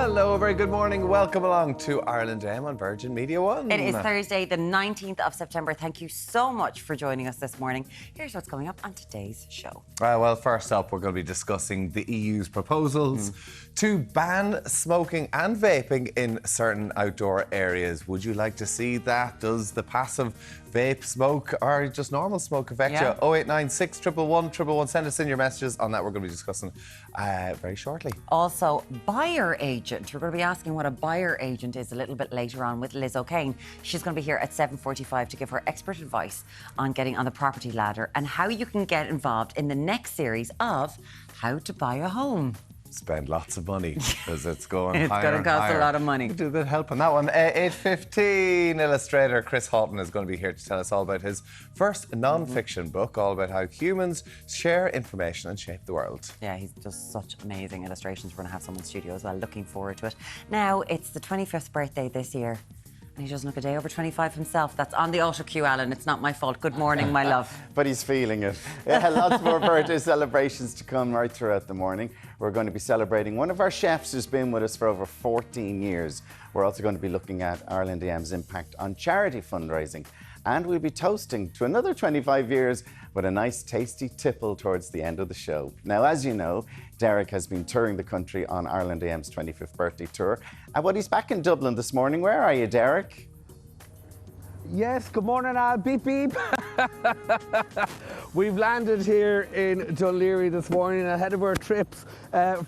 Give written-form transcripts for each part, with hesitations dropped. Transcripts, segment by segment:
Hello, a very good morning. Welcome along to Ireland AM on Virgin Media One. It is Thursday, the 19th of September. Thank you so much for joining us this morning. Here's what's coming up on today's show. Well, first up, we're going to be discussing the EU's proposals to ban smoking and vaping in certain outdoor areas. Would you like to see that? Does the passive vape, smoke, or just normal smoke affect you? 0896 111 111. Send us in your messages on that. We're going to be discussing very shortly. Also, buyer agent. We're going to be asking what a buyer agent is a little bit later on with Liz O'Kane. She's going to be here at 7:45 to give her expert advice on getting on the property ladder and how you can get involved in the next series of How to Buy a Home. Spend lots of money because it's going It's higher going to and cost higher. a lot of money. Do a bit of help on that one. 8:15 illustrator Chris Halton is going to be here to tell us all about his first non-fiction book, all about how humans share information and shape the world. Yeah, he does such amazing illustrations. We're going to have some in the studio as well. Looking forward to it. Now, it's the 25th birthday this year. And he doesn't look a day over 25 himself. That's on the auto cue, Alan. It's not my fault. Good morning, my love. But he's feeling it. Yeah, lots more birthday celebrations to come right throughout the morning. We're going to be celebrating one of our chefs who's been with us for over 14 years. We're also going to be looking at Ireland AM's impact on charity fundraising. And we'll be toasting to another 25 years with a nice tasty tipple towards the end of the show. Now, as you know, Deric has been touring the country on Ireland AM's 25th birthday tour. But he's back in Dublin this morning. Where are you, Deric? Yes, good morning, Al. Beep, beep. We've landed here in Dún Laoghaire this morning ahead of our trips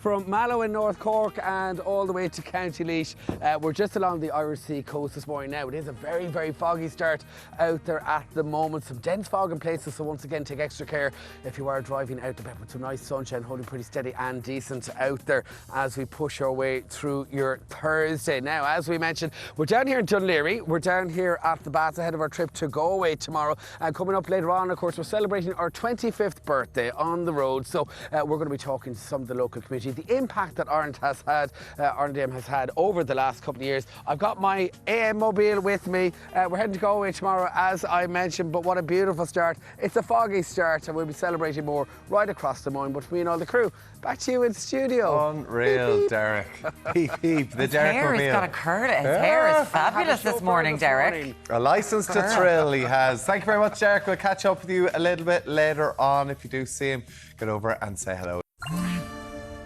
from Mallow in North Cork and all the way to County Laois. We're just along the Irish Sea coast this morning now. It is a very, very foggy start out there at the moment. Some dense fog in places, so once again, take extra care if you are driving out to bed with some nice sunshine, holding pretty steady and decent out there as we push our way through your Thursday. Now, as we mentioned, we're down here in Dún Laoghaire. We're down here at the Baths ahead of our trip to Galway tomorrow. And coming up later on, of course, we're celebrating our 25th birthday on the road. So we're going to be talking to some of the local community, the impact that Ireland AM has had over the last couple of years. I've got my AM mobile with me. We're heading to Galway tomorrow, as I mentioned, but what a beautiful start. It's a foggy start and we'll be celebrating more right across the Moyne. But for me and all the crew, back to you in the studio. Unreal, Beep, beep. Deric. Peep, peep. The His Deric hair has reveal. got a curl. His hair is fabulous this morning, Deric. A license to thrill he has. Thank you very much, Deric. We'll catch up with you a little bit later on. If you do see him, get over and say hello.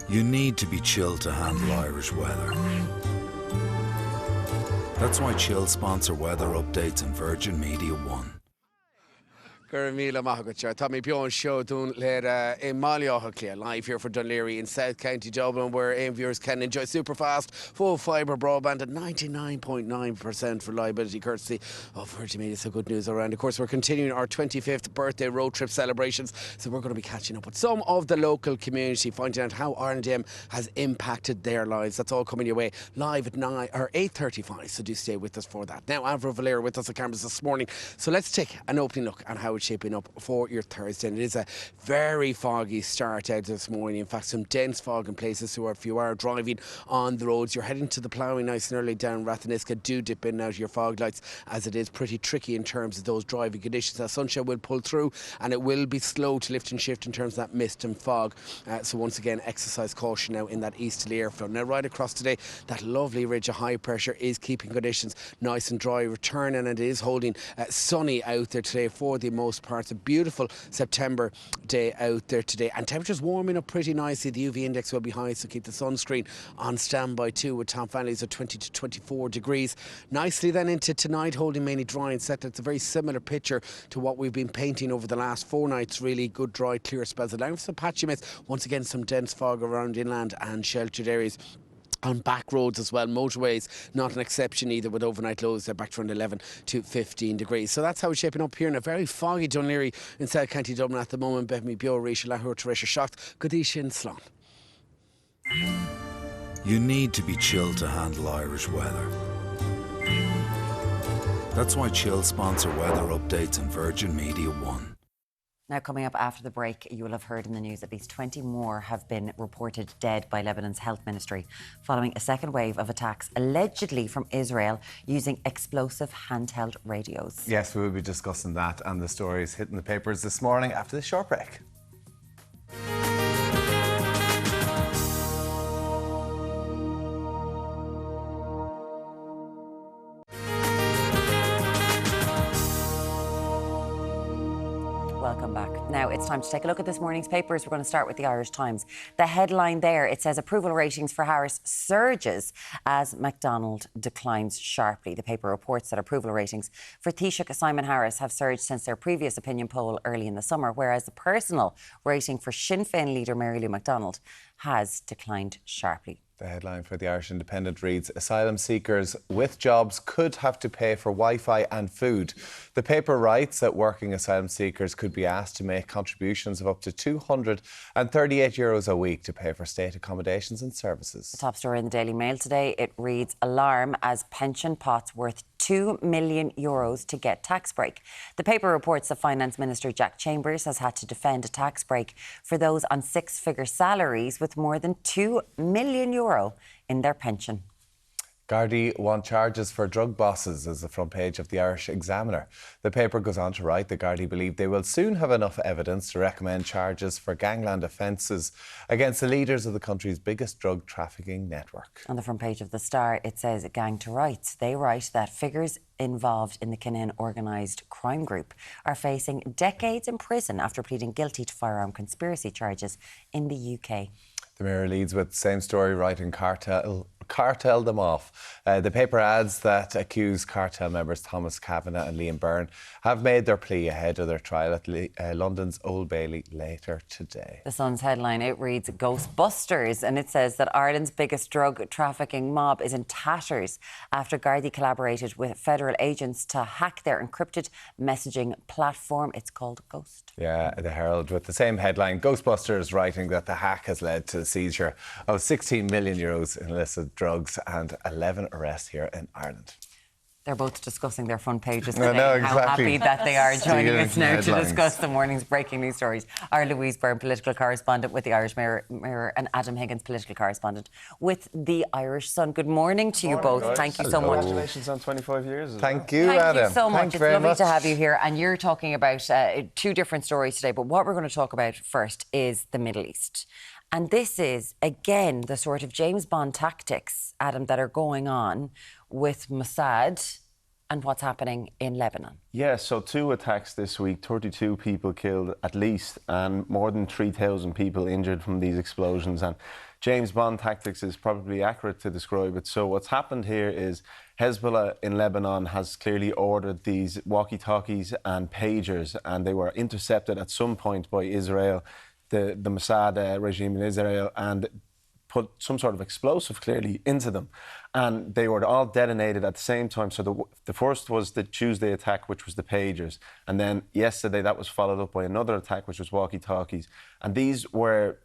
You need to be chilled to handle Irish weather. That's why Chill sponsor weather updates on Virgin Media One. Míle maithagad Tá mí beán seo Dún Laoghaire in Dún Laoghaire live here for Dún Laoghaire in South County Dublin, where AM viewers can enjoy super fast, full fibre broadband at 99.9% reliability, courtesy of Virgin Media. So good news around. Of course, we're continuing our 25th birthday road trip celebrations, so we're going to be catching up with some of the local community, finding out how Ireland AM has impacted their lives. That's all coming your way live at 8:35. So do stay with us for that. Now, Avril Valera with us at cameras this morning. So let's take an opening look at how it's shaping up for your Thursday. And it is a very foggy start out this morning. In fact, some dense fog in places. So if you are driving on the roads, you're heading to the ploughing nice and early down Ratheniska, do dip in and out of your fog lights, as it is pretty tricky in terms of those driving conditions. The sunshine will pull through and it will be slow to lift and shift in terms of that mist and fog. So once again, exercise caution now in that easterly airflow. Now, right across today, that lovely ridge of high pressure is keeping conditions nice and dry, returning, and it is holding sunny out there today for the most part. A beautiful September day out there today, and temperatures warming up pretty nicely. The UV index will be high, so keep the sunscreen on standby too, with top values of 20 to 24 degrees. Nicely then into tonight, holding mainly dry and settled. It's a very similar picture to what we've been painting over the last 4 nights. Really good, dry, clear spells, allowing for some patchy mist. Once again, some dense fog around inland and sheltered areas. On back roads as well, motorways not an exception either, with overnight lows they're back to around 11 to 15 degrees. So that's how it's shaping up here in a very foggy Dún Laoghaire in South County Dublin at the moment. Bethmi Bio Risha Lahur Teresha Shocked Godishin Slán. You need to be chilled to handle Irish weather. That's why Chill sponsor weather updates on Virgin Media One. Now, coming up after the break, you will have heard in the news at least 20 more have been reported dead by Lebanon's health ministry following a second wave of attacks allegedly from Israel using explosive handheld radios. Yes, we will be discussing that and the stories hitting the papers this morning after this short break. come back. Now it's time to take a look at this morning's papers. We're going to start with the Irish Times. The headline there, it says approval ratings for Harris surges as McDonald declines sharply. The paper reports that approval ratings for Taoiseach Simon Harris have surged since their previous opinion poll early in the summer, whereas the personal rating for Sinn Féin leader Mary Lou McDonald has declined sharply. The headline for the Irish Independent reads, asylum seekers with jobs could have to pay for Wi-Fi and food. The paper writes that working asylum seekers could be asked to make contributions of up to €238 a week to pay for state accommodations and services. The top story in the Daily Mail today, it reads, alarm as pension pots worth €2 million to get tax break. The paper reports that Finance Minister Jack Chambers has had to defend a tax break for those on six-figure salaries with more than €2 million in their pension. Gardaí want charges for drug bosses, is the front page of the Irish Examiner. The paper goes on to write that Gardaí believe they will soon have enough evidence to recommend charges for gangland offences against the leaders of the country's biggest drug trafficking network. On the front page of the Star, it says Gang to Rights. They write that figures involved in the Kinane organised crime group are facing decades in prison after pleading guilty to firearm conspiracy charges in the UK. The Mirror leads with the same story, writing cartel them off. The paper adds that accused cartel members Thomas Kavanagh and Liam Byrne have made their plea ahead of their trial at London's Old Bailey later today. The Sun's headline, it reads Ghostbusters, and it says that Ireland's biggest drug trafficking mob is in tatters after Gardaí collaborated with federal agents to hack their encrypted messaging platform. It's called Ghost. Yeah, the Herald with the same headline, Ghostbusters, writing that the hack has led to the seizure of €16 million in illicit drugs and 11 arrests here in Ireland. They're both discussing their front pages No, today. no, How exactly. happy that they are joining us now Headlines. to discuss the morning's breaking news stories. Our Louise Byrne, political correspondent with the Irish Mirror, and Adam Higgins, political correspondent with the Irish Sun. Good morning to you both. Guys. Thank you so much. Congratulations on 25 years. Thank you, Thank Adam. you so much. Thank you It's very lovely much to have you here. And you're talking about two different stories today, but what we're going to talk about first is the Middle East. And this is, again, the sort of James Bond tactics, Adam, that are going on with Mossad and what's happening in Lebanon. Yeah, so 2 attacks this week, 32 people killed at least, and more than 3,000 people injured from these explosions. And James Bond tactics is probably accurate to describe it. So what's happened here is Hezbollah in Lebanon has clearly ordered these walkie-talkies and pagers, and they were intercepted at some point by Israel, the Mossad regime in Israel, and put some sort of explosive clearly into them. And they were all detonated at the same time. So the first was the Tuesday attack, which was the pagers. And then yesterday that was followed up by another attack, which was walkie-talkies. And these were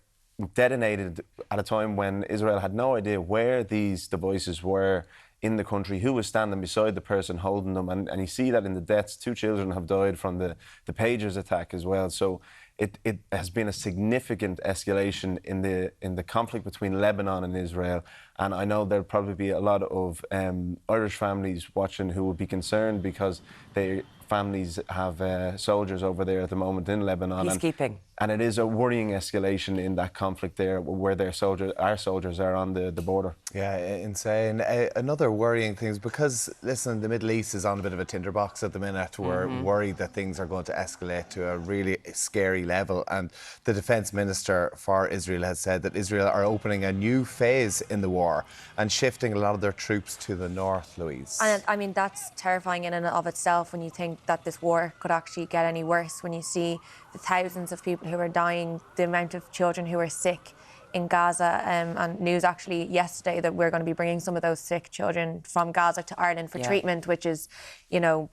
detonated at a time when Israel had no idea where these devices were in the country, who was standing beside the person holding them. And you see that in the deaths. 2 children have died from the pagers attack as well. So it has been a significant escalation in the conflict between Lebanon and Israel. And I know there'll probably be a lot of Irish families watching who will be concerned because their families have soldiers over there at the moment in Lebanon. Peacekeeping. And it is a worrying escalation in that conflict there, where our soldiers are on the border. Yeah, insane. Another worrying thing is because, listen, the Middle East is on a bit of a tinderbox at the minute. We're worried that things are going to escalate to a really scary level. And the Defence Minister for Israel has said that Israel are opening a new phase in the war and shifting a lot of their troops to the north, Louise. And I mean, that's terrifying in and of itself when you think that this war could actually get any worse, when you see the thousands of people who are dying, the amount of children who are sick in Gaza, and news actually yesterday that we're going to be bringing some of those sick children from Gaza to Ireland for treatment, which is, you know,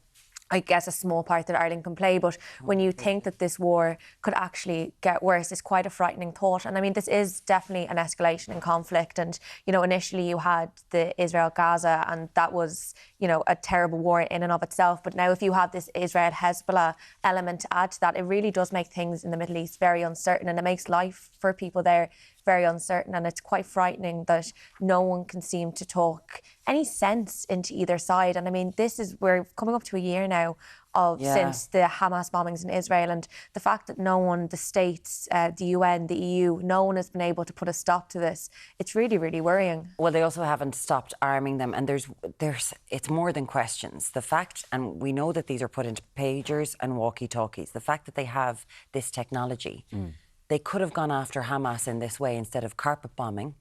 I guess a small part that Ireland can play. But when you think that this war could actually get worse, it's quite a frightening thought. And I mean, this is definitely an escalation in conflict. And, you know, initially you had the Israel-Gaza, and that was, you know, a terrible war in and of itself. But now if you have this Israel-Hezbollah element to add to that, it really does make things in the Middle East very uncertain, and it makes life for people there very uncertain, and it's quite frightening that no one can seem to talk any sense into either side. And I mean, we're coming up to a year now since the Hamas bombings in Israel, and the fact that no one, the states, the UN, the EU, no one has been able to put a stop to this, it's really, really worrying. Well, they also haven't stopped arming them, and it's more than questions. The fact, and we know that these are put into pagers and walkie-talkies, the fact that they have this technology, they could have gone after Hamas in this way instead of carpet bombing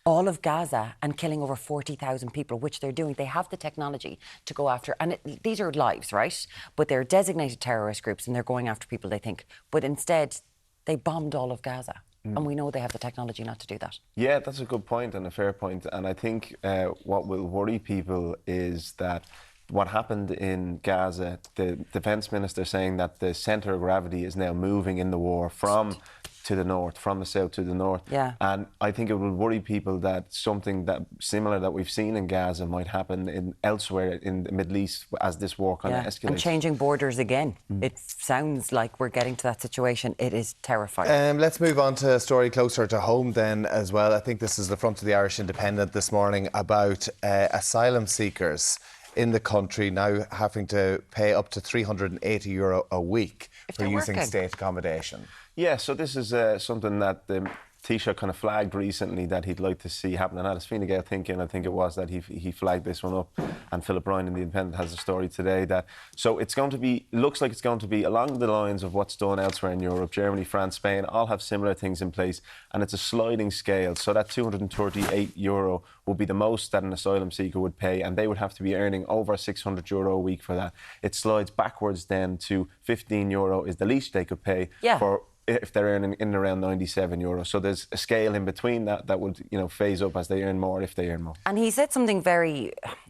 all of Gaza and killing over 40,000 people, which they're doing. They have the technology to go after, and these are lives, right? But they're designated terrorist groups and they're going after people, they think. But instead, they bombed all of Gaza. And we know they have the technology not to do that. Yeah, that's a good point and a fair point. And I think what will worry people is that what happened in Gaza, the defence minister saying that the centre of gravity is now moving in the war from to the north, from the south to the north. Yeah. And I think it will worry people that something that similar that we've seen in Gaza might happen elsewhere in the Middle East as this war kind of escalates. And changing borders again. It sounds like we're getting to that situation. It is terrifying. Let's move on to a story closer to home then as well. I think this is the front of the Irish Independent this morning about asylum seekers in the country now having to pay up to €380 a week for using state accommodation. Yeah, so this is something that the Taoiseach kind of flagged recently that he'd like to see happen. And as Fine Gael thinking, I think it was that he flagged this one up. And Philip Ryan in The Independent has a story today that... So it's going to be... looks like it's going to be along the lines of what's done elsewhere in Europe. Germany, France, Spain all have similar things in place. And it's a sliding scale. So that €238 would be the most that an asylum seeker would pay. And they would have to be earning over €600 a week for that. It slides backwards then to €15 is the least they could pay for... if they're earning in and around €97. So there's a scale in between that would, phase up as they earn more if they earn more. And he said something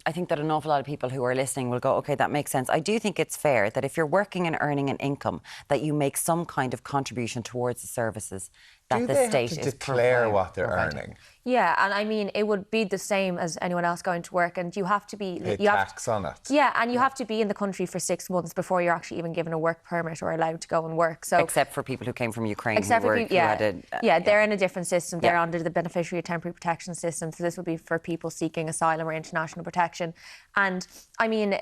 I think that an awful lot of people who are listening will go, OK, that makes sense. I do think it's fair that if you're working and earning an income, that you make some kind of contribution towards the services that the state is have to declare what they're earning? Yeah, and I mean, it would be the same as anyone else going to work, and you have to be... Pay tax on it. Yeah, and you have to be in the country for 6 months before you're actually even given a work permit or allowed to go and work. So, except for people who came from Ukraine. Except for people, they're in a different system. They're Yeah. under the beneficiary of temporary protection system. So this would be for people seeking asylum or international protection. And I mean,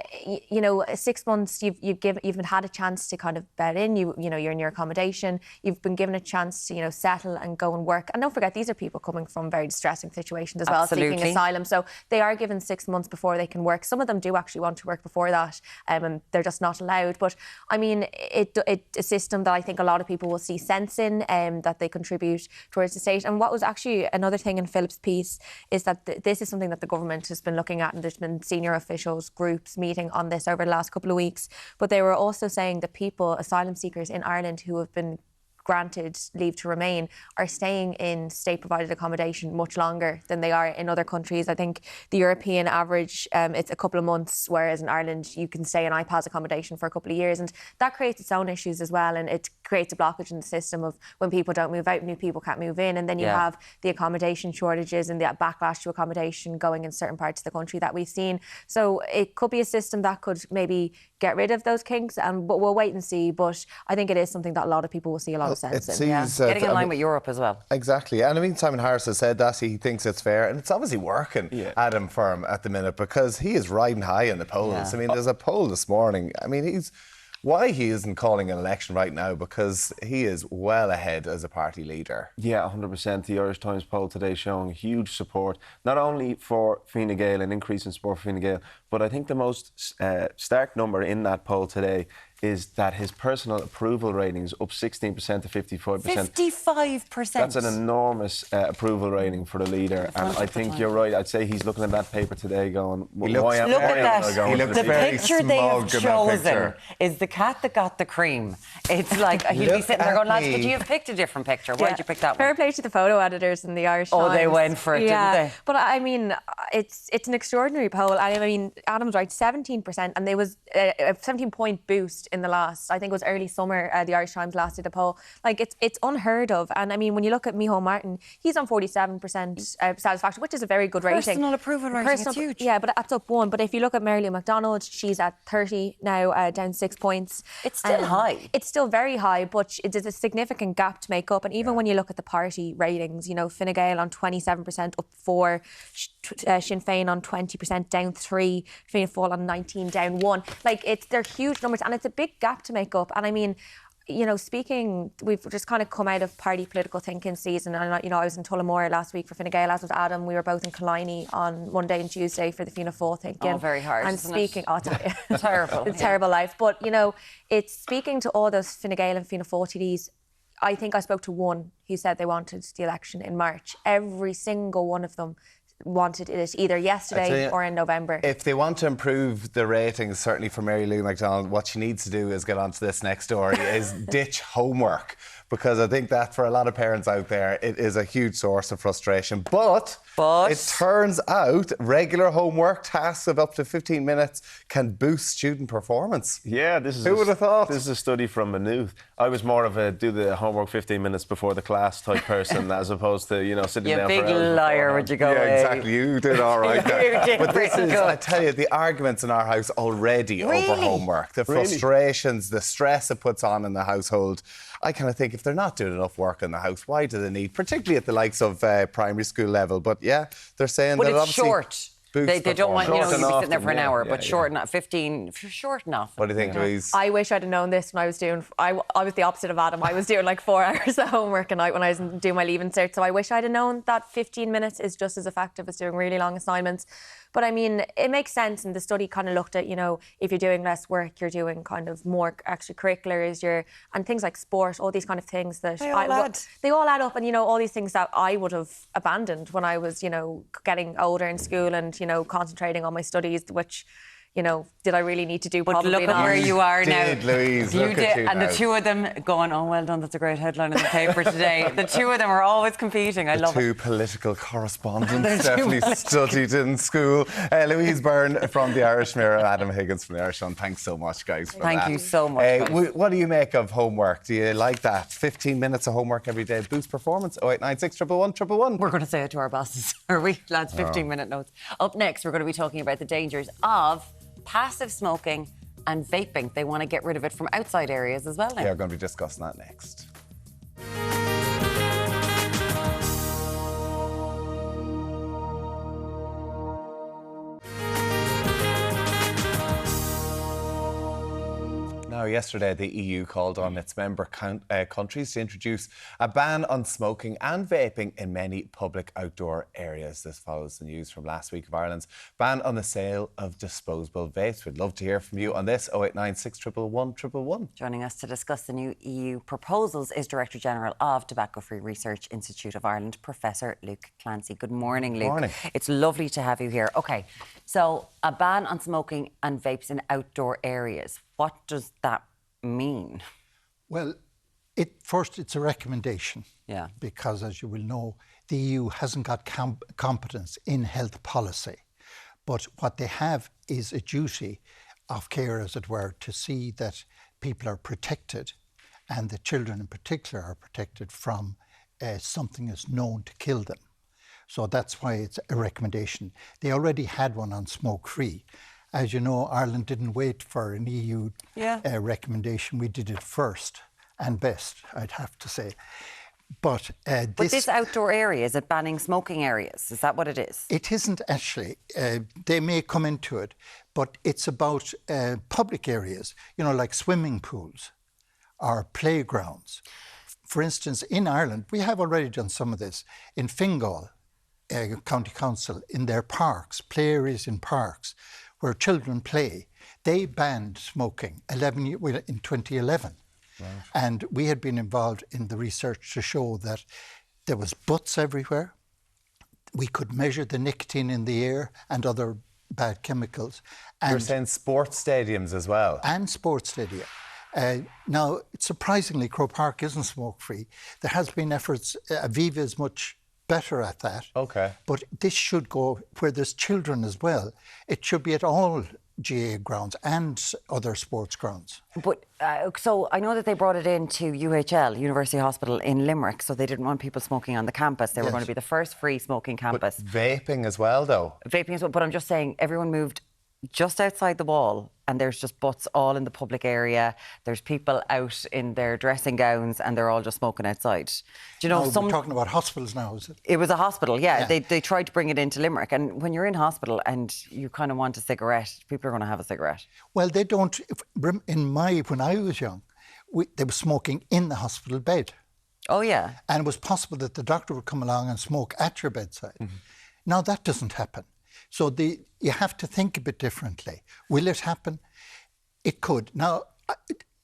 6 months you've had a chance to kind of bed in. You're in your accommodation. You've been given a chance to settle and go and work. And don't forget, these are people coming from very distressing situations as well, seeking asylum. So they are given 6 months before they can work. Some of them do actually want to work before that, and they're just not allowed. But I mean, it's a system that I think a lot of people will see sense in, that they contribute towards the state. And what was actually another thing in Philip's piece is that this is something that the government has been looking at, and there's been senior officials groups meeting on this over the last couple of weeks. But they were also saying that asylum seekers in Ireland who have been granted leave to remain are staying in state-provided accommodation much longer than they are in other countries. I think the European average, it's a couple of months, whereas in Ireland you can stay in IPAS accommodation for a couple of years, and that creates its own issues as well, and it creates a blockage in the system of when people don't move out, new people can't move in, and then you have the accommodation shortages and the backlash to accommodation going in certain parts of the country that we've seen. So it could be a system that could maybe get rid of those kinks, but we'll wait and see. But I think it is something that a lot of people will see a lot of sense in. Getting in line with Europe as well. Exactly. And I mean, Simon Harris has said that he thinks it's fair, and it's obviously working at him firm at the minute because he is riding high in the polls. Yeah. I mean, there's a poll this morning. I mean, why he isn't calling an election right now, because he is well ahead as a party leader. Yeah, 100%. The Irish Times poll today showing huge support, not only for Fine Gael, an increase in support for Fine Gael, but I think the most stark number in that poll today is that his personal approval rating is up 16% to 55%. 55%. That's an enormous approval rating for the leader. And I think you're right. I'd say he's looking at that paper today going, look at that. He looks the very picture they have smug in that chosen picture. is the cat that got the cream. It's like he'll be sitting there going, lads, could you have picked a different picture? Why did you pick that Fair one? play to the photo editors in the Irish Times. Oh, they went for it, didn't they? But I mean, it's an extraordinary poll. I mean, Adam's right, 17%, and there was a 17-point boost in the last, I think it was early summer, the Irish Times last did a poll. Like, it's unheard of. And I mean, when you look at Micheál Martin, he's on 47% satisfaction, which is a very good rating. Personal approval rating, it's huge. Yeah, but that's up 1. But if you look at Mary Lou McDonald, she's at 30 now, down 6 points. It's still high. It's still very high, but there's a significant gap to make up. And even when you look at the party ratings, you know, Fine Gael on 27%, up 4, Sinn Féin on 20%, down 3, Fianna Fáil on 19, down 1. Like, they're huge numbers, and it's a big gap to make up. And I mean, you know, we've just kind of come out of party political thinking season. And, you know, I was in Tullamore last week for Fine Gael, as was Adam. We were both in Killiney on Monday and Tuesday for the Fianna Fáil thinking. Oh, very hard, and isn't speaking, it? Terrible. It's a terrible life. But, you know, it's speaking to all those Fine Gael and Fianna Fáil TDs. I think I spoke to one who said they wanted the election in March. Every single one of them wanted it either yesterday or in November. If they want to improve the ratings, certainly for Mary Lou McDonald, what she needs to do is get onto this next story, is ditch homework. Because I think that for a lot of parents out there, it is a huge source of frustration. But it turns out regular homework tasks of up to 15 minutes can boost student performance. Yeah, this is Who would have thought? This is a study from Maynooth. I was more of a do the homework 15 minutes before the class type person as opposed to, you know, sitting down for hours. You big liar, would you go Yeah, away? exactly. You did all right there. You did But this pretty is, good. I tell you, the arguments in our house already over homework, the frustrations, the stress it puts on in the household. I kind of think if they're not doing enough work in the house, why do they need, particularly at the likes of primary school level? But yeah, they're saying but that it's obviously short. They don't want, you know, Short you be enough, sitting there for an hour, yeah, but short enough, 15, short enough. What do you think, Louise? I wish I'd have known this when I was doing... I was the opposite of Adam. I was doing like 4 hours of homework a night when I was doing my leaving cert. So I wish I'd have known that 15 minutes is just as effective as doing really long assignments. But I mean, it makes sense. And the study kind of looked at, you know, if you're doing less work, you're doing kind of more extracurriculars, and things like sport, all these kind of things that They all add up. And, you know, all these things that I would have abandoned when I was, you know, getting older in school and, you know, concentrating on my studies, which, you know, did I really need to do? But Probably look not. at where you are now. Did, Louise, You look did, at you and now. the two of them going, oh, well done, that's a great headline in the paper today. The two of them are always competing. I love Two it. political correspondents definitely studied in school. Louise Byrne from the Irish Mirror, Adam Higgins from the Irish Sun. Thanks so much, guys, for Thank that. you so much, guys. What do you make of homework? Do you like that? 15 minutes of homework every day boost performance? 0896 111 111. We're going to say it to our bosses, are we, lads? 15-minute notes. Up next, we're going to be talking about the dangers of passive smoking and vaping. They want to get rid of it from outside areas as well now. Yeah, we're going to be discussing that next. Now, yesterday, the EU called on its member countries to introduce a ban on smoking and vaping in many public outdoor areas. This follows the news from last week of Ireland's ban on the sale of disposable vapes. We'd love to hear from you on this, 0896 111 111. Joining us to discuss the new EU proposals is Director General of Tobacco Free Research Institute of Ireland, Professor Luke Clancy. Good morning, Luke. Good morning. It's lovely to have you here. OK, so a ban on smoking and vapes in outdoor areas. What does that mean? Well, it's a recommendation. Yeah. Because, as you will know, the EU hasn't got competence in health policy. But what they have is a duty of care, as it were, to see that people are protected, and the children in particular are protected from something that's known to kill them. So that's why it's a recommendation. They already had one on smoke-free. As you know, Ireland didn't wait for an EU recommendation. We did it first and best, I'd have to say. But this outdoor area, is it banning smoking areas? Is that what it is? It isn't actually. They may come into it, but it's about public areas, you know, like swimming pools or playgrounds. For instance, in Ireland, we have already done some of this. In Fingal, County Council, in their parks, play areas in parks, where children play, they banned smoking in 2011. Right. And we had been involved in the research to show that there was butts everywhere. We could measure the nicotine in the air and other bad chemicals. And You're saying sports stadiums as well? And sports stadia. Now, surprisingly, Croke Park isn't smoke-free. There has been efforts, Aviva is much better at that. Okay. But this should go where there's children as well. It should be at all GA grounds and other sports grounds. But so I know that they brought it into UHL, University Hospital in Limerick, so they didn't want people smoking on the campus. They were going to be the first free smoking campus. But vaping as well, though. Vaping as well, but I'm just saying everyone moved just outside the wall and there's just butts all in the public area. There's people out in their dressing gowns and they're all just smoking outside. Do you know, we're talking about hospitals now, is it? It was a hospital, yeah. They tried to bring it into Limerick, and when you're in hospital and you kind of want a cigarette, people are going to have a cigarette. Well, they don't. When I was young, they were smoking in the hospital bed. Oh, yeah. And it was possible that the doctor would come along and smoke at your bedside. Now, that doesn't happen. So you have to think a bit differently. Will it happen? It could. Now,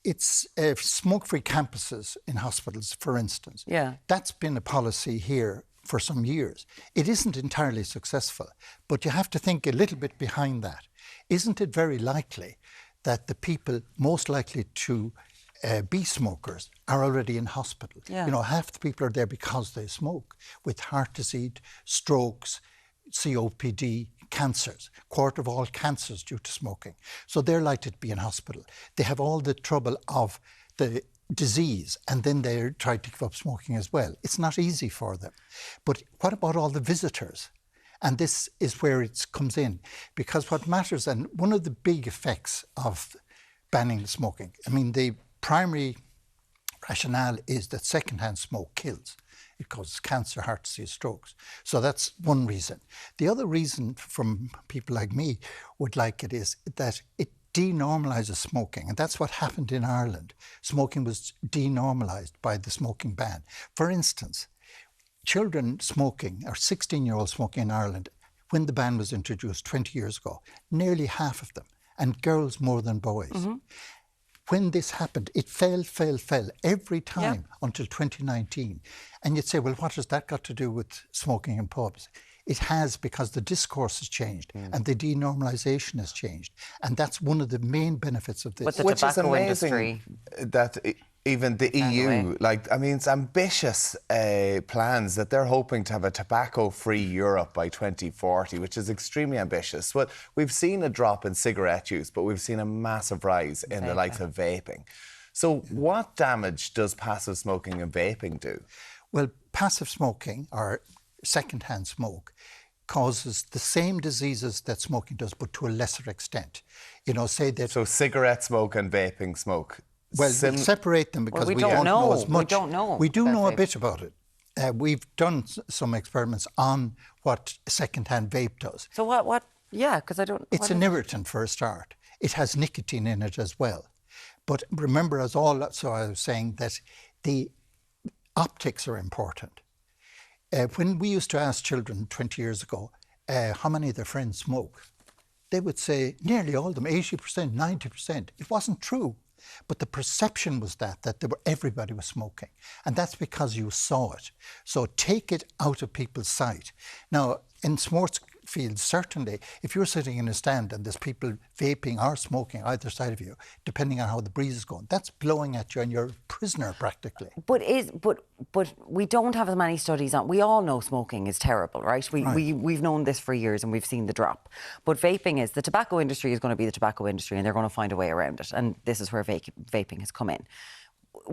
it's smoke-free campuses in hospitals, for instance. Yeah. That's been a policy here for some years. It isn't entirely successful, but you have to think a little bit behind that. Isn't it very likely that the people most likely to be smokers are already in hospital? Yeah. You know, half the people are there because they smoke, with heart disease, strokes, COPD, cancers. A quarter of all cancers due to smoking. So they're likely to be in hospital. They have all the trouble of the disease, and then they try to give up smoking as well. It's not easy for them. But what about all the visitors? And this is where it comes in, because what matters, and one of the big effects of banning the smoking, I mean, the primary rationale is that secondhand smoke kills. It causes cancer, heart disease, strokes. So that's one reason. The other reason from people like me would like it is that it denormalises smoking. And that's what happened in Ireland. Smoking was denormalised by the smoking ban. For instance, children smoking, or 16-year-olds smoking in Ireland, when the ban was introduced 20 years ago, nearly half of them, and girls more than boys. When this happened, it fell every time until 2019. And you'd say, well, what has that got to do with smoking in pubs? It has, because the discourse has changed and the denormalisation has changed. And that's one of the main benefits of this. With the Which is tobacco amazing industry. that even the EU, like, I mean, it's ambitious plans that they're hoping to have a tobacco-free Europe by 2040, which is extremely ambitious. Well, we've seen a drop in cigarette use, but we've seen a massive rise in the likes of vaping. So what damage does passive smoking and vaping do? Well, passive smoking, or second-hand smoke, causes the same diseases that smoking does, but to a lesser extent. You know, say that... So cigarette smoke and vaping smoke. Well, we'll separate them because we don't know as much. We don't know. We do know a bit about it. We've done some experiments on what second-hand vape does. So what? Yeah, because I don't... It's an irritant for a start. It has nicotine in it as well. But remember, I was saying that the optics are important. When we used to ask children 20 years ago how many of their friends smoke, they would say nearly all of them, 80%, 90%. It wasn't true. But the perception was that everybody was smoking. And that's because you saw it. So take it out of people's sight. Now, in sports fields, certainly, if you're sitting in a stand and there's people vaping or smoking either side of you, depending on how the breeze is going, that's blowing at you and you're a prisoner practically. But we don't have as many studies on. We all know smoking is terrible, right? We've known this for years and we've seen the drop. But vaping is, the tobacco industry is going to be the tobacco industry and they're going to find a way around it. And this is where vaping has come in.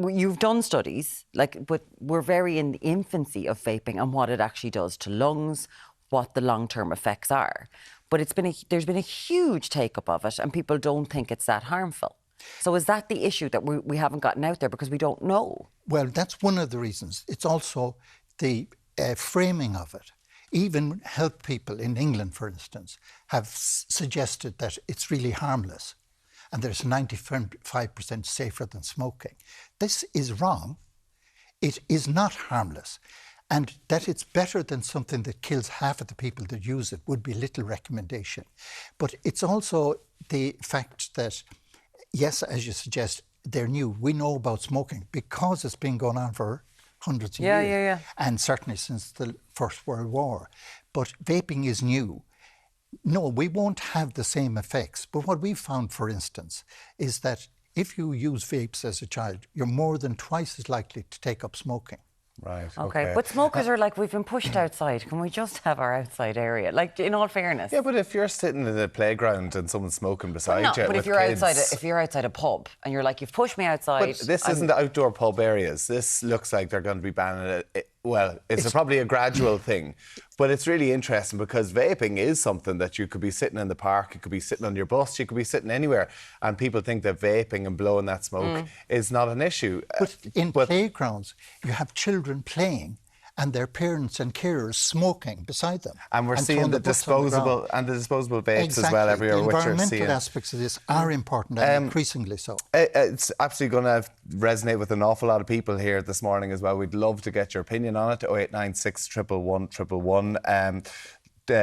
You've done studies, but we're very in the infancy of vaping and what it actually does to lungs, what the long-term effects are. But there's been a huge take-up of it and people don't think it's that harmful. So is that the issue, that we haven't gotten out there because we don't know? Well, that's one of the reasons. It's also the framing of it. Even health people in England, for instance, have suggested that it's really harmless and that it's 95% safer than smoking. This is wrong. It is not harmless. And that it's better than something that kills half of the people that use it would be little recommendation. But it's also the fact that, yes, as you suggest, they're new. We know about smoking because it's been going on for hundreds of years. Yeah. And certainly since the First World War. But vaping is new. No, we won't have the same effects. But what we've found, for instance, is that if you use vapes as a child, you're more than twice as likely to take up smoking. Right. Okay. But smokers are like, we've been pushed outside. Can we just have our outside area? Like, in all fairness. Yeah, but if you're sitting in the playground and someone's smoking beside you, but with if you're outside a pub and you're like, you've pushed me outside. But this isn't the outdoor pub areas. This looks like they're going to be banning it. Well, it's probably a gradual thing, but it's really interesting because vaping is something that you could be sitting in the park, you could be sitting on your bus, you could be sitting anywhere, and people think that vaping and blowing that smoke is not an issue. But in playgrounds, you have children playing and their parents and carers smoking beside them. And we're seeing the disposable vapes as well everywhere. The which environmental aspects of this are important and increasingly so. It's absolutely going to resonate with an awful lot of people here this morning as well. We'd love to get your opinion on it. 0896 111 111.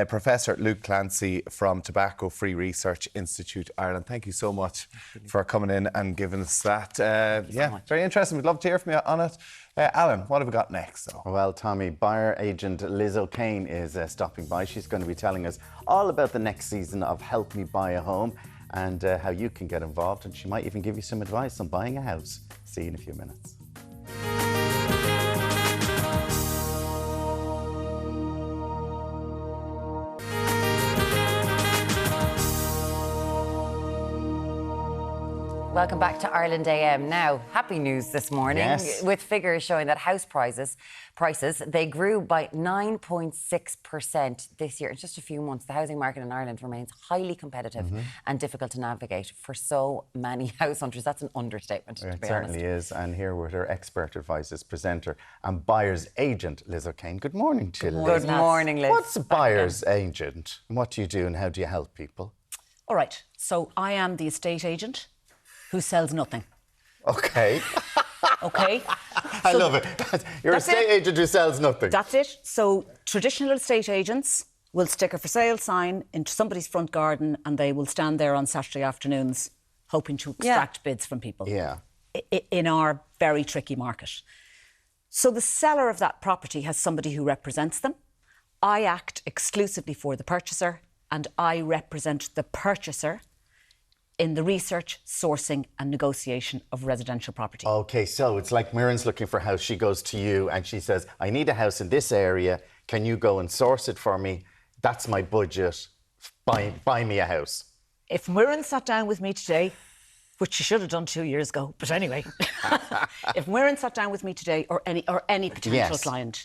Professor Luke Clancy from Tobacco Free Research Institute Ireland. Thank you so much for coming in and giving us that. Very interesting. We'd love to hear from you on it. Alan, what have we got next? Well, Tommy, buyer agent Liz O'Kane is stopping by. She's going to be telling us all about the next season of Help Me Buy a Home and how you can get involved. And she might even give you some advice on buying a house. See you in a few minutes. Welcome back to Ireland AM. Now, happy news this morning with figures showing that house prices, they grew by 9.6% this year. In just a few months, the housing market in Ireland remains highly competitive and difficult to navigate for so many house hunters. That's an understatement, to be honest. It certainly is. And here with her expert advisors, presenter and buyer's agent, Liz O'Kane. Good morning to you, Liz. Good morning, Liz. What's a buyer's agent? What do you do and how do you help people? All right. So I am the estate agent who sells nothing. Okay. Okay. I love it. You're an estate agent who sells nothing. That's it. So traditional estate agents will stick a for sale sign into somebody's front garden and they will stand there on Saturday afternoons hoping to extract bids from people. Yeah. In our very tricky market. So the seller of that property has somebody who represents them. I act exclusively for the purchaser and I represent the purchaser in the research, sourcing and negotiation of residential property. OK, so it's like Mirren's looking for a house. She goes to you and she says, I need a house in this area. Can you go and source it for me? That's my budget. Buy me a house. If Mirren sat down with me today, which she should have done 2 years ago, but anyway, if Mirren sat down with me today or any potential client,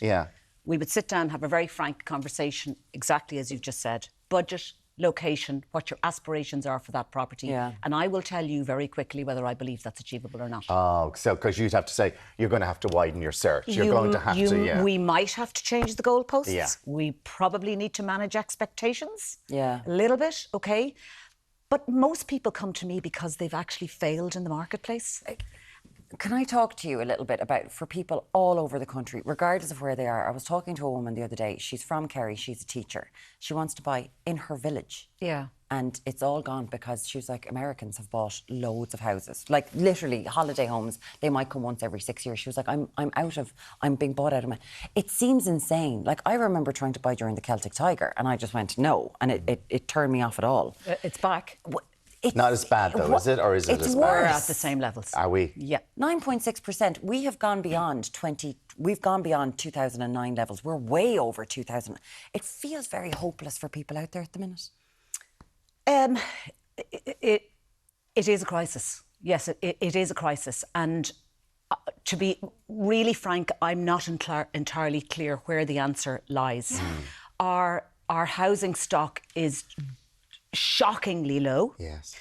we would sit down, have a very frank conversation, exactly as you've just said. Budget, location, what your aspirations are for that property. And I will tell you very quickly whether I believe that's achievable or not. Oh, so because you'd have to say, you're going to have to widen your search. You're going to have to, We might have to change the goalposts. Yeah. We probably need to manage expectations. Yeah. A little bit, OK? But most people come to me because they've actually failed in the marketplace. Can I talk to you a little bit about, for people all over the country, regardless of where they are? I was talking to a woman the other day. She's from Kerry. She's a teacher. She wants to buy in her village. Yeah. And it's all gone because she was like, Americans have bought loads of houses. Like, literally, holiday homes. They might come once every 6 years. She was like, I'm being bought out of my... It seems insane. Like, I remember trying to buy during the Celtic Tiger, and I just went, no. And it turned me off at all. It's back. It's not as bad though, is it? Or is it as bad? We're at the same levels. Are we? Yeah. 9.6%. We have gone beyond 2009 levels. We're way over 2000. It feels very hopeless for people out there at the minute. It is a crisis. Yes, it is a crisis. And to be really frank, I'm not entirely clear where the answer lies. Our housing stock is shockingly low. Yes.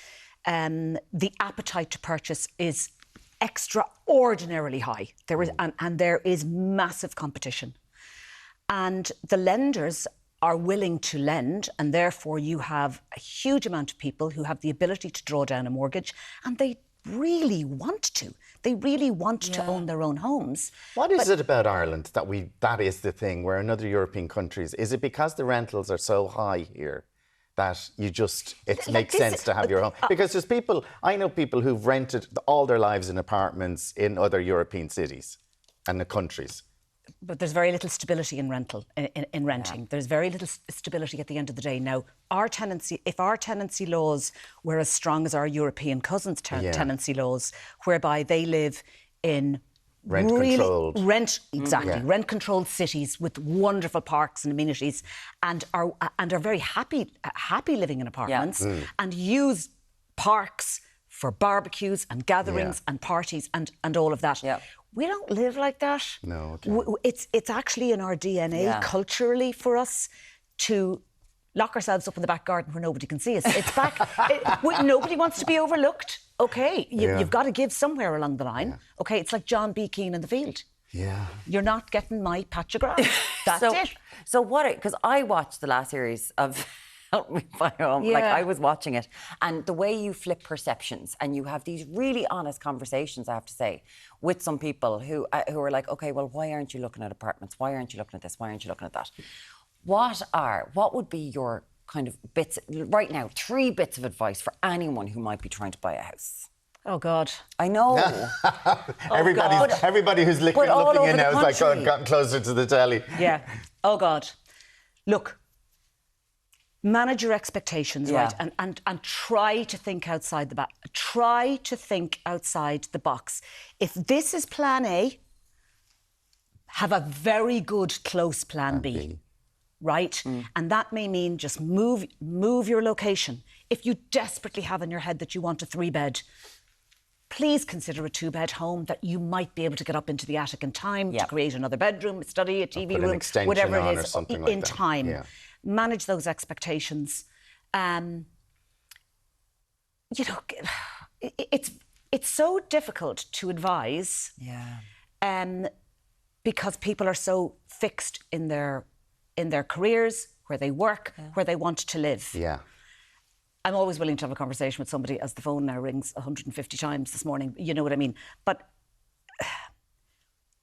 The appetite to purchase is extraordinarily high. There is and there is massive competition. And the lenders are willing to lend, and therefore you have a huge amount of people who have the ability to draw down a mortgage, and they really want to. They really want to own their own homes. What is it about Ireland that is the thing where in other European countries, is it because the rentals are so high here that it makes sense to have your home? Because there's people, I know people who've rented all their lives in apartments in other European cities and the countries. But there's very little stability in renting. Yeah. There's very little stability at the end of the day. Now, if our tenancy laws were as strong as our European cousins' tenancy laws, whereby they live in Rent-controlled. Rent-controlled cities with wonderful parks and amenities, and are very happy living in apartments, and use parks for barbecues and gatherings and parties and all of that. Yeah. We don't live like that. No, it's actually in our DNA culturally for us to lock ourselves up in the back garden where nobody can see us. It's back. Nobody wants to be overlooked. Okay, you've got to give somewhere along the line. Okay, it's like John B. Keane in the field. Yeah. You're not getting my patch of grass. That's it. So what? Because I watched the last series of Help Me Buy a Home. Like, I was watching it, and the way you flip perceptions, and you have these really honest conversations, I have to say, with some people who are like, okay, well, why aren't you looking at apartments? Why aren't you looking at this? Why aren't you looking at that? What would be your kind of bits right now? 3 bits of advice for anyone who might be trying to buy a house. Oh God, I know. Everybody who's looking in now is like, God, gotten closer to the telly. Yeah. Oh God. Look, manage your expectations, right? And try to think outside the box. Try to think outside the box. If this is plan A, have a very good close plan B. Right? And that may mean just move your location. If you desperately have in your head that you want a 3-bed, please consider a 2-bed home that you might be able to get up into the attic in time to create another bedroom, a study, a TV room, whatever it is, in time. Yeah. Manage those expectations. You know, it's so difficult to advise. Because people are so fixed in their careers, where they work, where they want to live. Yeah. I'm always willing to have a conversation with somebody as the phone now rings 150 times this morning. You know what I mean? But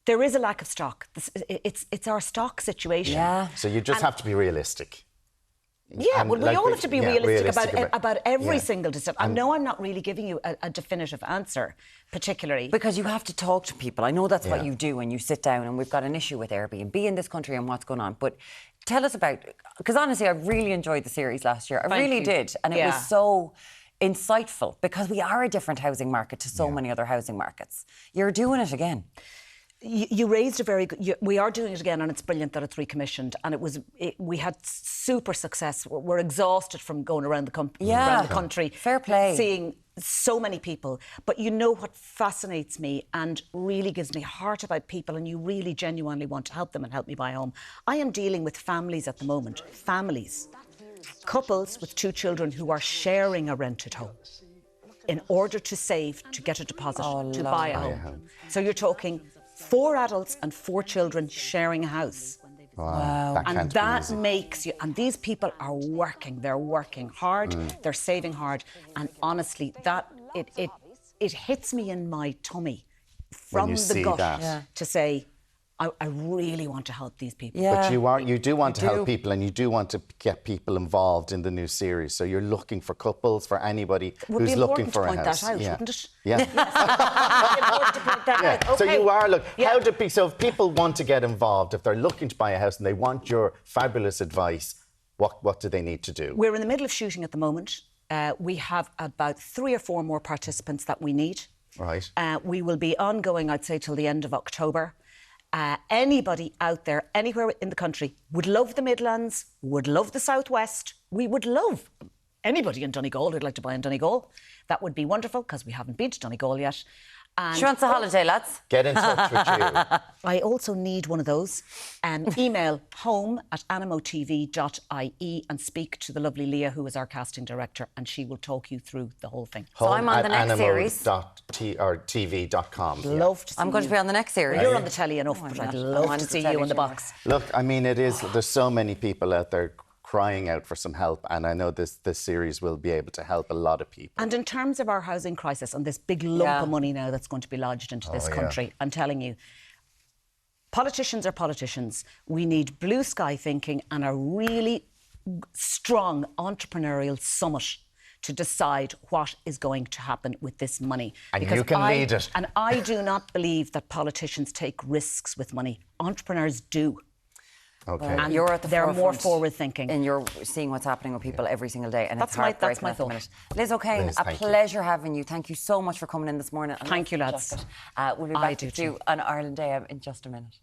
there is a lack of stock. It's our stock situation. Yeah. So you just have to be realistic. Yeah, well, we all have to be realistic about every single decision. I know I'm not really giving you a definitive answer, particularly. Because you have to talk to people. I know that's what you do when you sit down and we've got an issue with Airbnb in this country and what's going on. But tell us about, because honestly, I really enjoyed the series last year. I really did. And it was so insightful because we are a different housing market to so many other housing markets. You're doing it again. You raised a very good... we are doing it again, and it's brilliant that it's recommissioned. And we had super success. We're exhausted from going around the country. Fair play. Seeing so many people. But you know what fascinates me and really gives me heart about people, and you really genuinely want to help them and help me buy a home. I am dealing with families at the moment. Families. Couples with 2 children who are sharing a rented home in order to save, to get a deposit, to buy a home. So you're talking 4 adults and 4 children sharing a house. Wow. And that makes you... And these people are working. They're working hard. They're saving hard. And honestly, that it hits me in my tummy from the gut to say, I really want to help these people. Yeah. But you do want to help people, and you do want to get people involved in the new series. So you're looking for couples, for anybody who's looking for a house. Would be important to point that out, wouldn't it? Yeah. Important to point that out. Okay. So you are so if people want to get involved, if they're looking to buy a house and they want your fabulous advice, what do they need to do? We're in the middle of shooting at the moment. We have about 3 or 4 more participants that we need. Right. We will be ongoing, I'd say, till the end of October. Anybody out there, anywhere in the country, would love the Midlands, would love the Southwest. We would love anybody in Donegal who'd like to buy in Donegal. That would be wonderful, because we haven't been to Donegal yet. And she wants a holiday, lads. Get in touch with you. I also need one of those. Email home@animotv.ie and speak to the lovely Leah, who is our casting director, and she will talk you through the whole thing. So I'm on the next series. TV.com. Love to see I'm going to be on the next series. Well, you're on the telly enough, but I'd love to see you in the box. Look, I mean, there's so many people out there crying out for some help, and I know this series will be able to help a lot of people. And in terms of our housing crisis and this big lump of money now that's going to be lodged into this country, I'm telling you, politicians are politicians. We need blue sky thinking and a really strong entrepreneurial summit to decide what is going to happen with this money. And because you can lead it. And I do not believe that politicians take risks with money. Entrepreneurs do. Okay. And You're at the they're more forefront forward thinking. and you're seeing what's happening with people every single day, and That's it's my heartbreaking at the thought. minute. Liz O'Kane, Liz, a thank you. pleasure having you. Thank you so much for coming in this morning. Thank you, lads. We'll be I back do to you too. on Ireland Day in just a minute.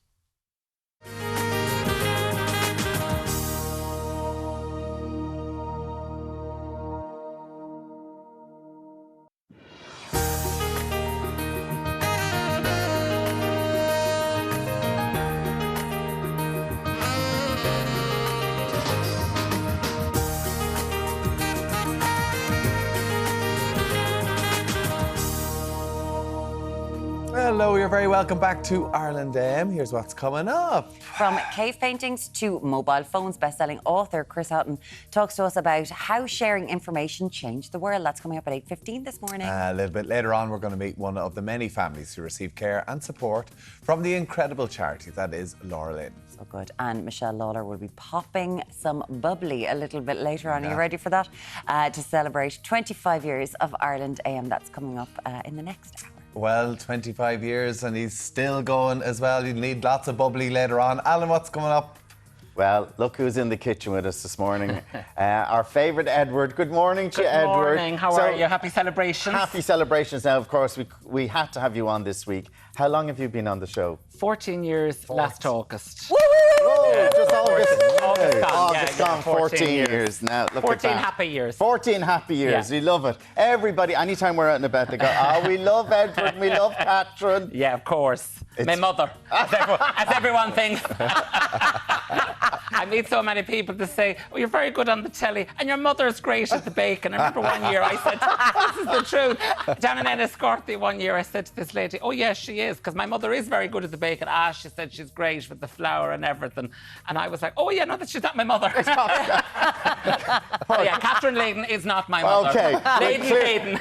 Hello, you're very welcome back to Ireland AM. Here's what's coming up. From cave paintings to mobile phones, best-selling author Chris Houghton talks to us about how sharing information changed the world. That's coming up at 8:15 this morning. A little bit later on, we're going to meet one of the many families who receive care and support from the incredible charity that is Laura Lynn. So good. And Michelle Lawler will be popping some bubbly a little bit later on. Are you ready for that? To celebrate 25 years of Ireland AM. That's coming up in the next hour. Well, 25 years and he's still going as well. You need lots of bubbly later on. Alan, what's coming up? Well, look who's in the kitchen with us this morning. Our favourite Edward. Good morning to you, Edward. Good morning. How are you? Happy celebrations. Happy celebrations. Now, of course, we had to have you on this week. How long have you been on the show? 14 years last August. Oh, just August. August gone. August gone. 14 years now. Look 14 at that. happy years. 14 happy years. Yeah. We love it. Everybody, anytime we're out and about, they go, oh, we love Edward and we love Catherine. Yeah, of course. My mother, as everyone thinks. I meet so many people to say, oh, you're very good on the telly and your mother's great at the bacon. I remember one year I said, this is the truth. Down in Enniscorthy one year I said to this lady, oh yes, she is, because my mother is very good at the bacon. She said she's great with the flour and everything. And I was like, oh yeah, no, she's not my mother. Oh yeah, Catherine Hayden is not my mother. Okay. Lady Hayden.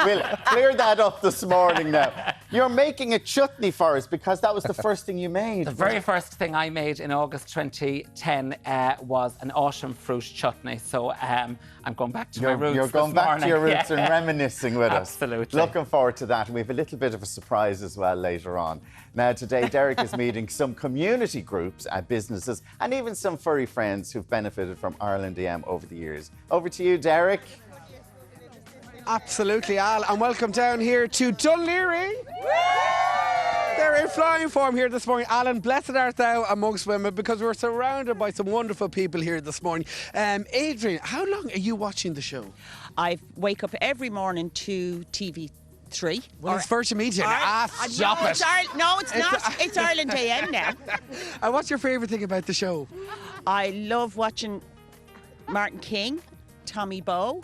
We'll clear that up this morning now. You're making a chutney for us because that was the first thing you made. The very first thing I made in August 2010 was an autumn fruit chutney. So I'm going back to my roots. You're going back to your roots and reminiscing with us. Absolutely. Looking forward to that. And we have a little bit of a surprise as well later on. Now, today, Deric is meeting some community groups, businesses, and even some furry friends who've benefited from Ireland AM over the years. Over to you, Deric. Absolutely, Al, and welcome down here to Dún Laoghaire. They're in flying form here this morning. Alan, blessed art thou amongst women, because we're surrounded by some wonderful people here this morning. Adrian, how long are you watching the show? I wake up every morning to TV3. Well, it's Virgin Media. Stop no, it. No, it's not. It's Ireland AM now. And what's your favourite thing about the show? I love watching Martin King, Tommy Bowe.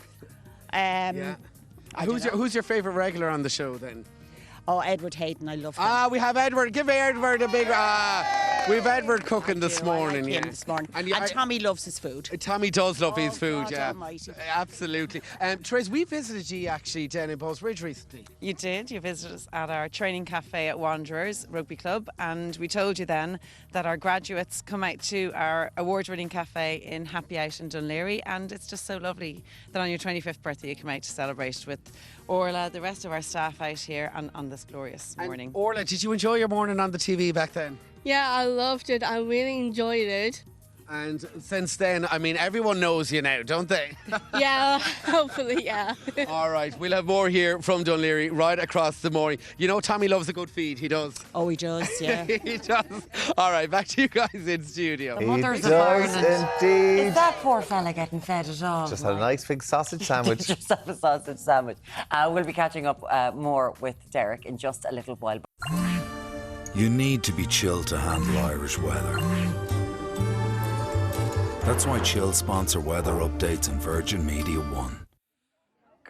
Who's your favourite regular on the show then? Oh, Edward Hayden, I love him. We have Edward. Give Edward a big... we've Edward cooking this morning. I like him this morning. And Tommy loves his food. Tommy does love his food, God yeah. Almighty. Absolutely. Therese, we visited you actually down in Post Ridge recently. You did. You visited us at our training cafe at Wanderers Rugby Club, and we told you then that our graduates come out to our award-winning cafe in Happy Out in Dún Laoghaire, and it's just so lovely that on your 25th birthday you come out to celebrate with Orla, the rest of our staff out here on this glorious morning. Orla, did you enjoy your morning on the TV back then? Yeah, I loved it. I really enjoyed it. And since then, I mean, everyone knows you now, don't they? Yeah, hopefully, yeah. All right, we'll have more here from Dún Laoghaire right across the morning. You know, Tommy loves a good feed. He does. Oh, he does, yeah. He does. All right, back to you guys in studio. The mothers He does indeed. Is that poor fella getting fed at all? Just had a nice big sausage sandwich. Just have a sausage sandwich. We'll be catching up more with Deric in just a little while. You need to be chilled to handle Irish weather. That's why Chill sponsor weather updates on Virgin Media One.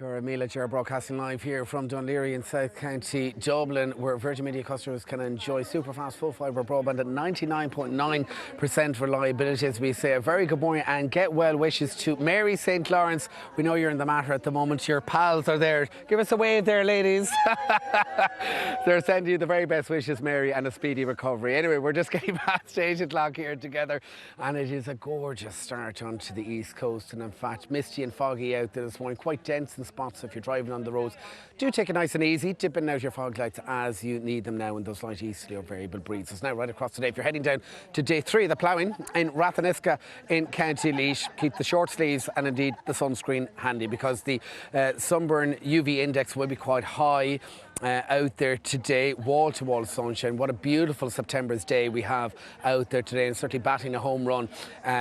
Mila Ger broadcasting live here from Dún Laoghaire in South County, Dublin, where Virgin Media customers can enjoy superfast full fibre broadband at 99.9% reliability. As we say, a very good morning and get well wishes to Mary St. Lawrence. We know you're in the matter at the moment. Your pals are there. Give us a wave there, ladies. They're sending you the very best wishes, Mary, and a speedy recovery. Anyway, we're just getting past 8 o'clock here together, and it is a gorgeous start onto the east coast, and in fact misty and foggy out there this morning, quite dense and spots. So if you're driving on the roads, do take it nice and easy, dipping out your fog lights as you need them now in those light easterly or variable breezes. Now right across today, if you're heading down to day 3 of the ploughing in Ratheniska in County Laois, keep the short sleeves and indeed the sunscreen handy, because the sunburn UV index will be quite high out there today. Wall-to-wall sunshine. What a beautiful September's day we have out there today, and certainly batting a home run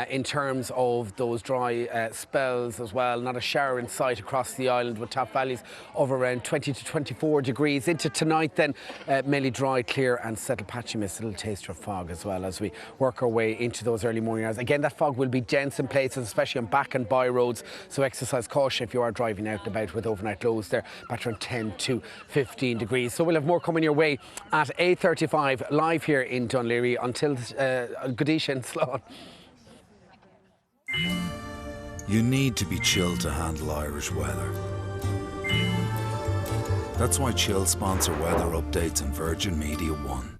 in terms of those dry spells as well. Not a shower in sight across the island, with top valleys of around 20 to 24 degrees. Into tonight then, mainly dry, clear and settled patchy mist, a little taster of fog as well as we work our way into those early morning hours. Again, that fog will be dense in places, especially on back and by roads, so exercise caution if you are driving out and about, with overnight lows there back around 10 to 15 degrees. So we'll have more coming your way at 8:35 live here in Dún Laoghaire until Gadisha and Slán. You need to be chilled to handle Irish weather. That's why Chill sponsor weather updates on Virgin Media One.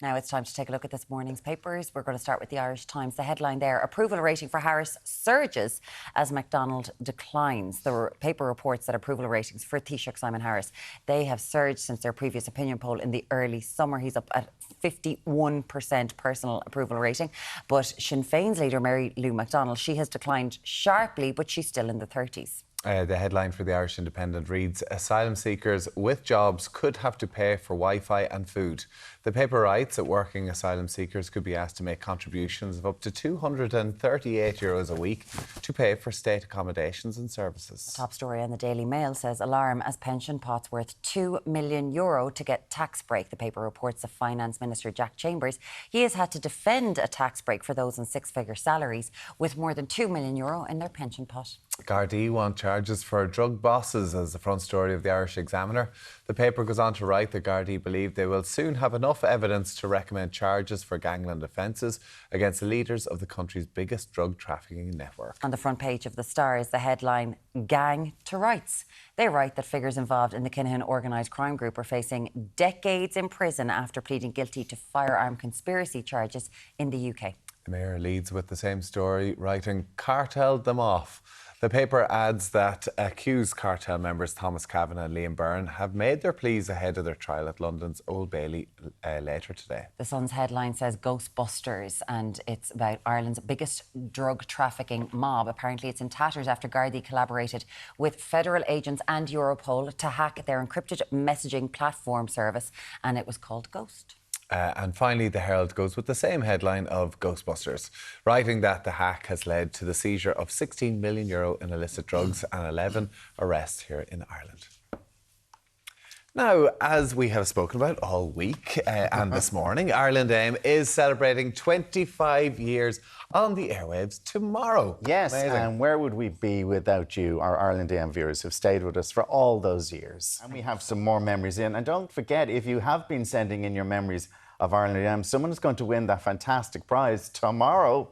Now it's time to take a look at this morning's papers. We're going to start with the Irish Times. The headline there: approval rating for Harris surges as McDonald declines. The paper reports that approval ratings for Taoiseach Simon Harris, they have surged since their previous opinion poll in the early summer. He's up at 51% personal approval rating. But Sinn Féin's leader, Mary Lou McDonald, she has declined sharply, but she's still in the 30s. The headline for the Irish Independent reads: asylum seekers with jobs could have to pay for Wi-Fi and food. The paper writes that working asylum seekers could be asked to make contributions of up to €238 a week to pay for state accommodations and services. The top story on the Daily Mail says alarm as pension pots worth €2 million to get tax break. The paper reports that Finance Minister Jack Chambers, he has had to defend a tax break for those on 6-figure salaries with more than €2 million in their pension pot. Gardaí want charges for drug bosses as the front story of the Irish Examiner. The paper goes on to write that Gardaí believe they will soon have enough evidence to recommend charges for gangland offences against the leaders of the country's biggest drug trafficking network. On the front page of the Star is the headline: Gang to Rights. They write that figures involved in the Kinahan organised crime group are facing decades in prison after pleading guilty to firearm conspiracy charges in the UK. The Mayor leads with the same story, writing, cartelled them off. The paper adds that accused cartel members Thomas Kavanagh and Liam Byrne have made their pleas ahead of their trial at London's Old Bailey later today. The Sun's headline says Ghostbusters, and it's about Ireland's biggest drug trafficking mob. Apparently it's in tatters after Gardaí collaborated with federal agents and Europol to hack their encrypted messaging platform service, and it was called Ghost. And finally, the Herald goes with the same headline of Ghostbusters, writing that the hack has led to the seizure of €16 million in illicit drugs and 11 arrests here in Ireland. Now, as we have spoken about all week and this morning, Ireland AM is celebrating 25 years on the airwaves tomorrow. Yes, amazing. And where would we be without you, our Ireland AM viewers who've stayed with us for all those years? And we have some more memories in. And don't forget, if you have been sending in your memories of Ireland AM, someone is going to win that fantastic prize tomorrow.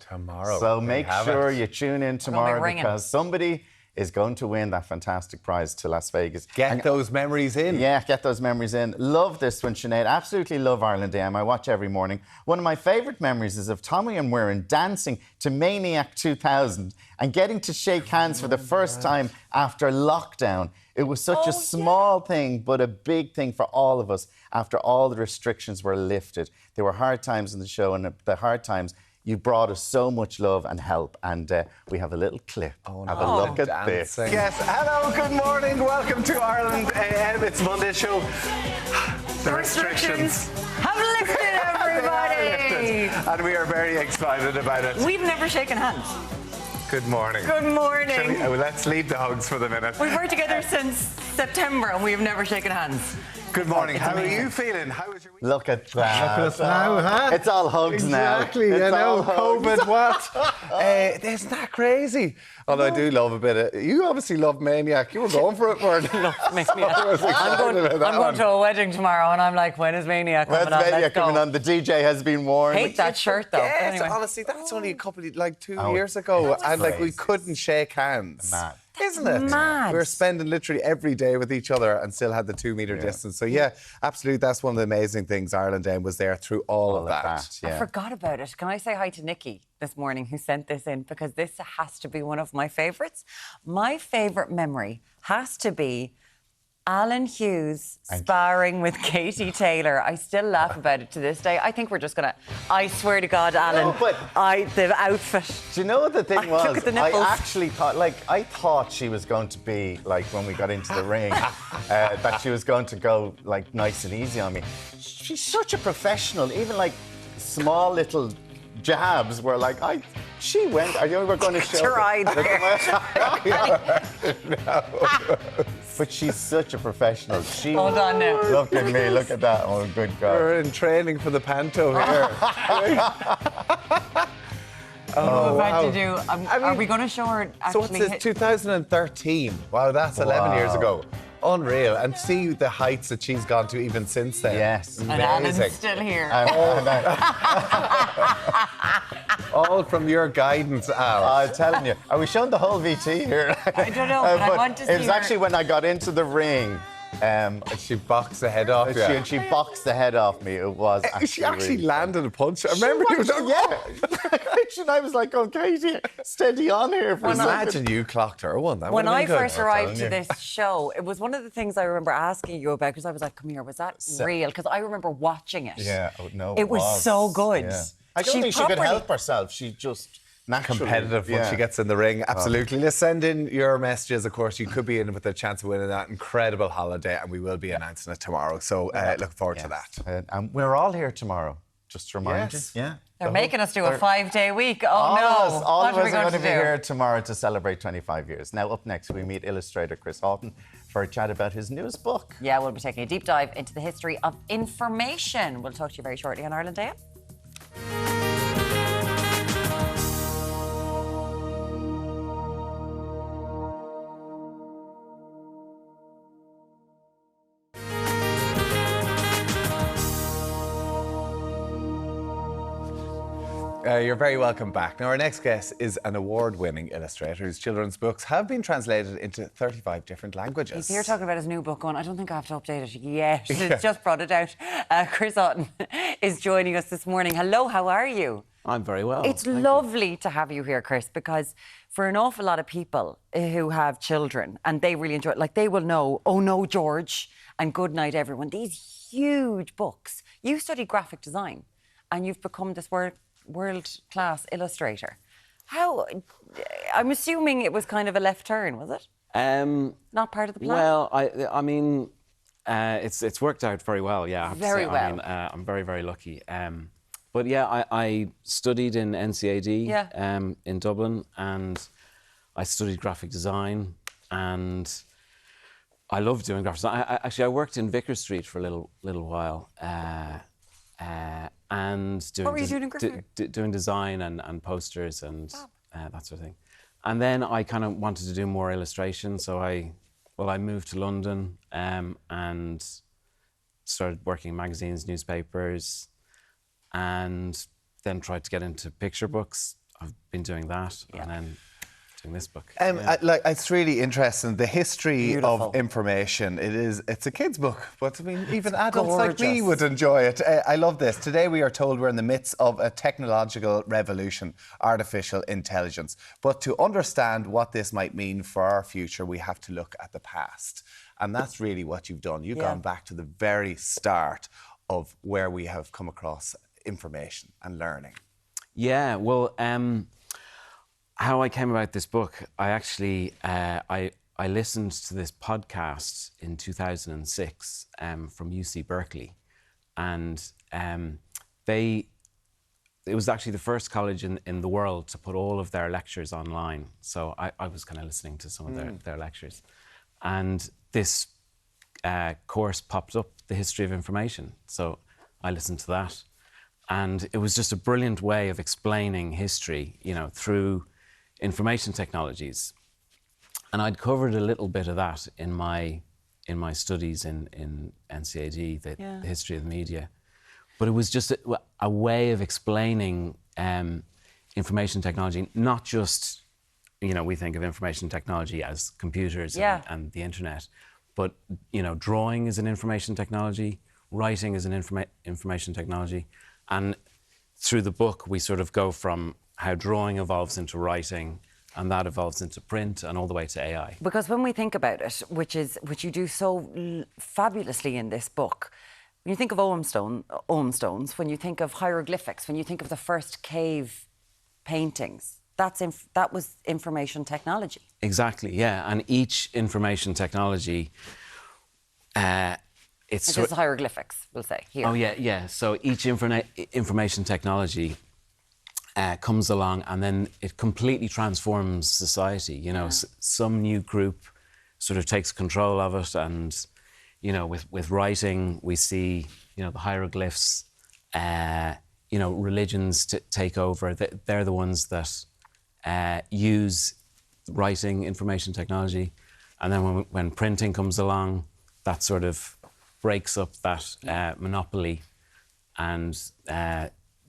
So make sure you tune in tomorrow, because somebody is going to win that fantastic prize to Las Vegas. Get those memories in. Yeah, get those memories in. Love this one, Sinead. Absolutely love Ireland AM. I watch every morning. One of my favourite memories is of Tommy and Wirren dancing to Maniac 2000 and getting to shake hands for the first time after lockdown. It was such a small thing, but a big thing for all of us after all the restrictions were lifted. There were hard times in the show, and the hard times, you brought us so much love and help, and we have a little clip. Have a look at this. Yes, hello, good morning, welcome to Ireland AM. It's Monday's show. The restrictions have lifted, everybody! And we are very excited about it. We've never shaken hands. Good morning. Good morning. Let's leave the hugs for the minute. We've worked together since September and we've never shaken hands. Good morning. How are you feeling? How was your week? Look at that. Look at us now, huh? It's all hugs now. Exactly, It's you know, all hugs. COVID, what? Isn't that crazy? Although I do love a bit of... You obviously love Maniac. You were going for it, weren't you? I'm going to a wedding tomorrow and I'm like, when is Maniac coming on? When's Maniac coming on? The DJ has been warned. Hate that shirt, though. Yes, anyway. honestly, that's only a couple of, 2 years ago, and we couldn't shake hands. Mad. Isn't it? mad. We were spending literally every day with each other and still had the 2 metre distance. So, yeah, absolutely. That's one of the amazing things. Ireland was there through all of that. I forgot about it. Can I say hi to Nikki this morning who sent this in? Because this has to be one of my favourites. My favourite memory has to be Alan Hughes sparring with Katie Taylor. I still laugh about it to this day. I think we're just going to... I swear to God, Alan, the outfit... Do you know what the thing was? Look at the nipples. I actually thought, I thought she was going to be, when we got into the ring, that she was going to go, nice and easy on me. She's such a professional. Even, small little jabs were she went... Are you ever going to show... Tried No. But she's such a professional. Hold on now. Look at me, look at that. Oh, good God. We're in training for the panto here. About to do. Are we going to show her actually? So what's this? 2013. Wow, that's 11 years ago. Unreal. And see the heights that she's gone to even since then. Yes. And Alan's still here. All from your guidance, Al. I'm telling you. Are we showing the whole VT here? I don't know, but I want to see it was actually when I got into the ring. She boxed the head off you. She boxed the head off me. It was actually she actually really landed a punch. I remember you were and I was like, oh, Katie, steady on here for a second. Imagine you clocked her one. That when would have I been good, first arrived to this show, it was one of the things I remember asking you about because I was like, come here, was that real? Because I remember watching it. Yeah, no, it was so good. Yeah. I don't think she could help herself. She just... naturally. Competitive once she gets in the ring, absolutely. Let's send in your messages. Of course, you could be in with a chance of winning that incredible holiday, and we will be announcing it tomorrow. So look forward to that. And we're all here tomorrow, just to remind you. Yeah. They're making us do a 5-day week. Oh all no! All of us are going to be here tomorrow to celebrate 25 years. Now, up next, we meet illustrator Chris Hayden for a chat about his newest book. Yeah, we'll be taking a deep dive into the history of information. We'll talk to you very shortly on Ireland Day. You're very welcome back. Now, our next guest is an award-winning illustrator whose children's books have been translated into 35 different languages. He's here talking about his new book going, I don't think I have to update it yet. It's just brought it out. Chris Hayden is joining us this morning. Hello, how are you? I'm very well. It's lovely to have you here, Chris, because for an awful lot of people who have children and they really enjoy it, they will know, Oh No, George, and Good Night, Everyone. These huge books. You studied graphic design and you've become this world-class illustrator. How? I'm assuming it was kind of a left turn, was it? Not part of the plan? Well, I mean, it's worked out very well, yeah. I have Very to say. well. I mean, I'm very, very lucky. But yeah, I studied in NCAD in Dublin, and I studied graphic design, and I love doing graphic design. Actually, I worked in Vicar Street for a little while. And doing, what were you doing in graphic? Doing design and posters and that sort of thing. And then I kind of wanted to do more illustration, so I moved to London and started working in magazines, newspapers, and then tried to get into picture books. I've been doing that, and then doing this book. It's really interesting. The history Beautiful. of information. It's a kid's book, but I mean, even adults like me would enjoy it. I love this. Today we are told we're in the midst of a technological revolution, artificial intelligence. But to understand what this might mean for our future, we have to look at the past. And that's really what you've done. You've gone back to the very start of where we have come across information and learning. Yeah, well, how I came about this book, I actually I listened to this podcast in 2006 from UC Berkeley, and it was actually the first college in the world to put all of their lectures online. So I was kind of listening to some of their lectures, and this course popped up, the history of information. So I listened to that, and it was just a brilliant way of explaining history, through information technologies. And I'd covered a little bit of that in my studies in NCAD, the history of the media. But it was just a way of explaining information technology, not just we think of information technology as computers and the internet. But, drawing is an information technology, writing is an information technology. And through the book, we sort of go from how drawing evolves into writing, and that evolves into print and all the way to AI. Because when we think about it, which you do so fabulously in this book, when you think of Ogham stones, when you think of hieroglyphics, when you think of the first cave paintings, that was information technology. Exactly, yeah. And each information technology, This is hieroglyphics, we'll say here. Oh yeah. So each information technology comes along, and then it completely transforms society. Some new group sort of takes control of it, and with writing, we see the hieroglyphs. Religions take over. They're the ones that use writing information technology, and then when printing comes along, that sort of breaks up that monopoly and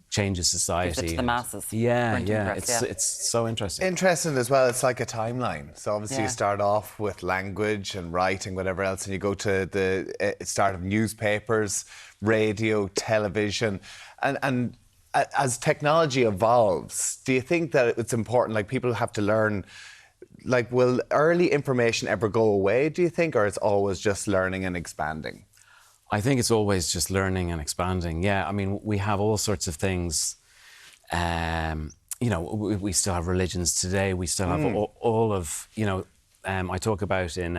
changes society. Gives it to the masses. Yeah. It's so interesting. Interesting as well, it's like a timeline. So obviously you start off with language and writing, whatever else, and you go to the start of newspapers, radio, television. And as technology evolves, do you think that it's important, like people have to learn, like will early information ever go away, do you think, or it's always just learning and expanding? I think it's always just learning and expanding. Yeah, I mean, we have all sorts of things. We still have religions today. We still have all of, I talk about in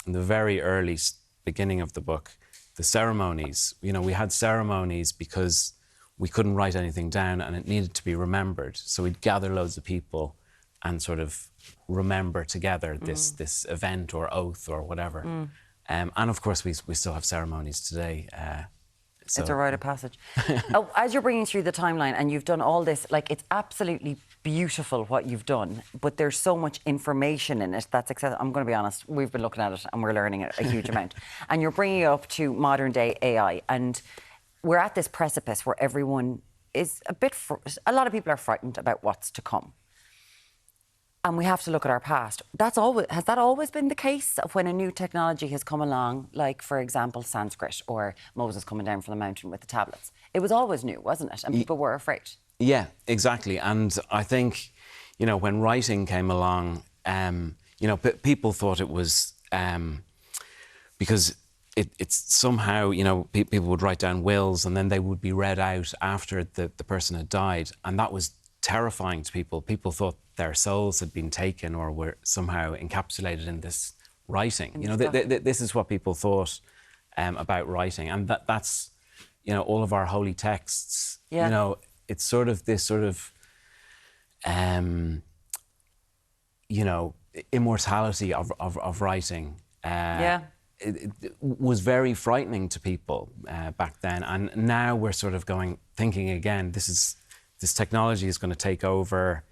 the very early beginning of the book, the ceremonies. We had ceremonies because we couldn't write anything down and it needed to be remembered. So we'd gather loads of people and sort of remember together this event or oath or whatever. And of course, we still have ceremonies today. It's a rite of passage. As you're bringing through the timeline and you've done all this, like it's absolutely beautiful what you've done, but there's so much information in it that's accessible. I'm going to be honest, we've been looking at it and we're learning a huge amount. And you're bringing it up to modern day AI, and we're at this precipice where everyone is a lot of people are frightened about what's to come. And we have to look at our past. Has that always been the case of when a new technology has come along, like, for example, Sanskrit or Moses coming down from the mountain with the tablets? It was always new, wasn't it? And people were afraid. Yeah, exactly. And I think, when writing came along, people thought it was because it's somehow, people would write down wills and then they would be read out after the person had died. And that was terrifying to people. People thought their souls had been taken or were somehow encapsulated in this writing. This is what people thought about writing, and that's all of our holy texts. Yeah. It's sort of this sort of immortality of writing. It was very frightening to people back then, and now we're sort of thinking again. This technology is going to take over.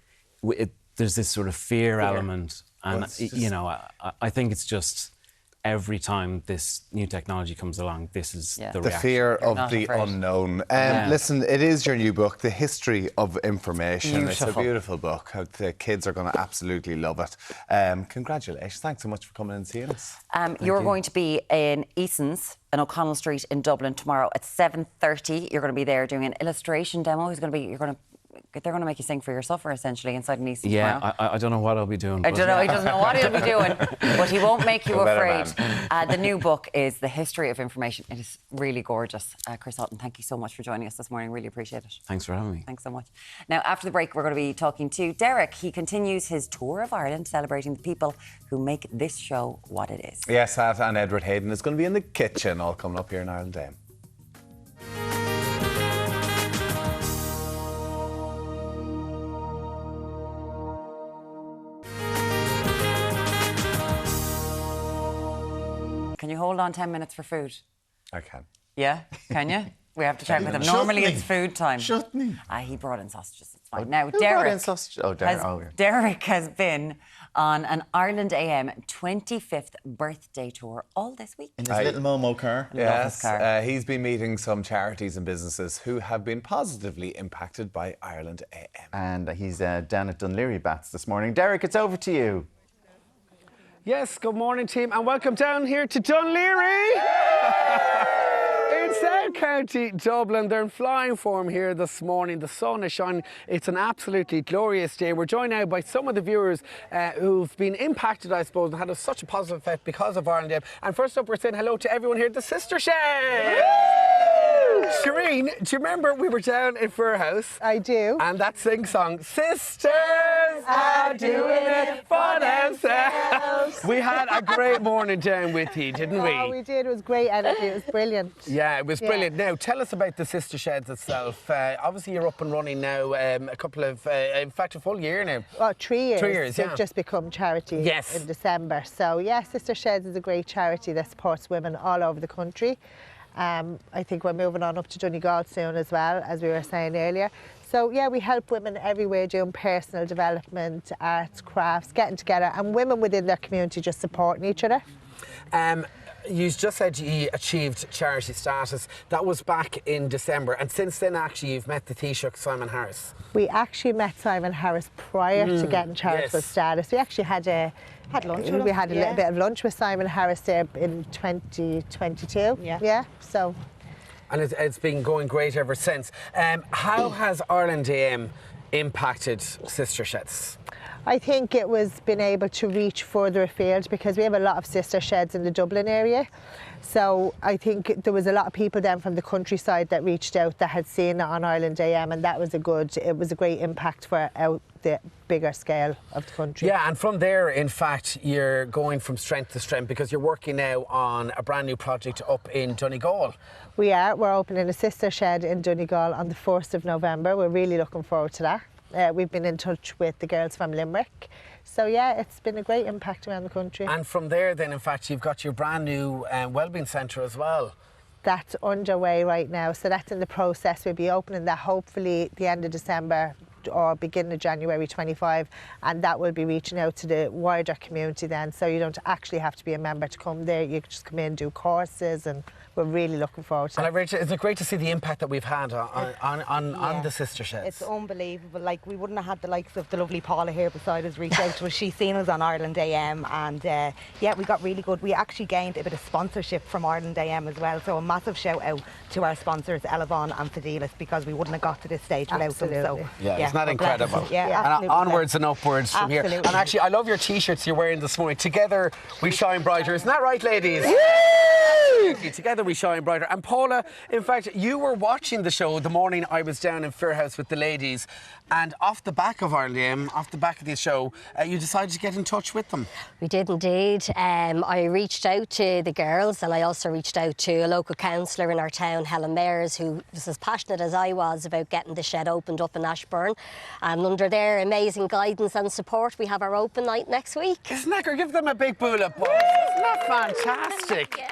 There's this sort of fear element, and I think it's just every time this new technology comes along, this is the reaction. Fear of the unknown. Listen, it is your new book, The History of Information. Beautiful. It's a beautiful book. The kids are going to absolutely love it. Congratulations. Thanks so much for coming and seeing us. You're going to be in Eason's in O'Connell Street in Dublin tomorrow at 7:30. You're going to be there doing an illustration demo. They're going to make you sing for your supper, essentially, inside an Eason's tomorrow. I don't know what I'll be doing. I don't know. He doesn't know what he'll be doing, but he won't make you afraid. The new book is The History of Information. It is really gorgeous. Chris Hutton, thank you so much for joining us this morning. Really appreciate it. Thanks for having me. Thanks so much. Now, after the break, we're going to be talking to Deric. He continues his tour of Ireland, celebrating the people who make this show what it is. Yes, and Edward Hayden is going to be in the kitchen, all coming up here in Ireland Day. Can you hold on 10 minutes for food? I can. Yeah? Can you? We have to check with him. Normally it's food time. He brought in sausages. It's fine. Now, Who brought in sausages? Deric. Deric has been on an Ireland AM 25th birthday tour all this week. In his little Momo car. Yes, he's been meeting some charities and businesses who have been positively impacted by Ireland AM. And he's down at Dún Laoghaire Bats this morning. Deric, it's over to you. Yes, good morning, team, and welcome down here to Dún Laoghaire. In South County, Dublin. They're in flying form here this morning. The sun is shining. It's an absolutely glorious day. We're joined now by some of the viewers who've been impacted, I suppose, and had such a positive effect because of Ireland Day. And first up, we're saying hello to everyone here at the Sister Shed. Shireen, do you remember we were down in Fir House? I do. And that sing-song, Sisters are doing it for themselves. We had a great morning down with you, didn't we? Oh, we did. It was great energy. It was brilliant. Yeah, it was brilliant. Now, tell us about the Sister Sheds itself. Obviously, you're up and running now a couple of, in fact, a full year now. Well, 3 years. 3 years, yeah. They've just become charity in December. So, yeah, Sister Sheds is a great charity that supports women all over the country. I think we're moving on up to Donegal soon as well, as we were saying earlier. So, yeah, we help women everywhere doing personal development, arts, crafts, getting together, and women within their community just supporting each other. You just said you achieved charity status. That was back in December, and since then, actually, you've met the Taoiseach, Simon Harris. We actually met Simon Harris prior to getting charitable status. We actually had lunch. We had a little bit of lunch with Simon Harris there in 2022. Yeah. So. And it's been going great ever since. How has Ireland AM impacted Sister Sheds? I think it was being able to reach further afield because we have a lot of sister sheds in the Dublin area. So I think there was a lot of people then from the countryside that reached out that had seen it on Ireland AM, and that was it was a great impact for out the bigger scale of the country. Yeah, and from there, in fact, you're going from strength to strength because you're working now on a brand new project up in Donegal. We are. We're opening a sister shed in Donegal on the 1st of November. We're really looking forward to that. We've been in touch with the girls from Limerick. So, yeah, it's been a great impact around the country. And from there, then, in fact, you've got your brand new wellbeing centre as well. That's underway right now. So that's in the process. We'll be opening that hopefully the end of December or beginning of January 25, and that will be reaching out to the wider community then. So you don't actually have to be a member to come there. You can just come in, do courses, and we're really looking forward to it. And Rachel, is it great to see the impact that we've had on the Sister Sheds? It's unbelievable. Like, we wouldn't have had the likes of the lovely Paula here beside us reach out to us. She's seen us on Ireland AM, and yeah, we got really good. We actually gained a bit of sponsorship from Ireland AM as well. So a massive shout out to our sponsors, Elevon and Fidelis, because we wouldn't have got to this stage without them. So, yeah, isn't that incredible? Yeah, and onwards and upwards from here. And actually, I love your T-shirts you're wearing this morning. Together we shine brighter. Isn't that right, ladies? Absolutely. Together we shine brighter. And Paula, in fact, you were watching the show the morning I was down in Fir House with the ladies, and off the back of Ireland AM, off the back of the show, you decided to get in touch with them. We did indeed. I reached out to the girls, and I also reached out to a local councillor in our town, Helen Mayers, who was as passionate as I was about getting the shed opened up in Ashbourne. And under their amazing guidance and support, we have our open night next week. Isn't that great? Give them a big bull up. Isn't that fantastic? Yeah.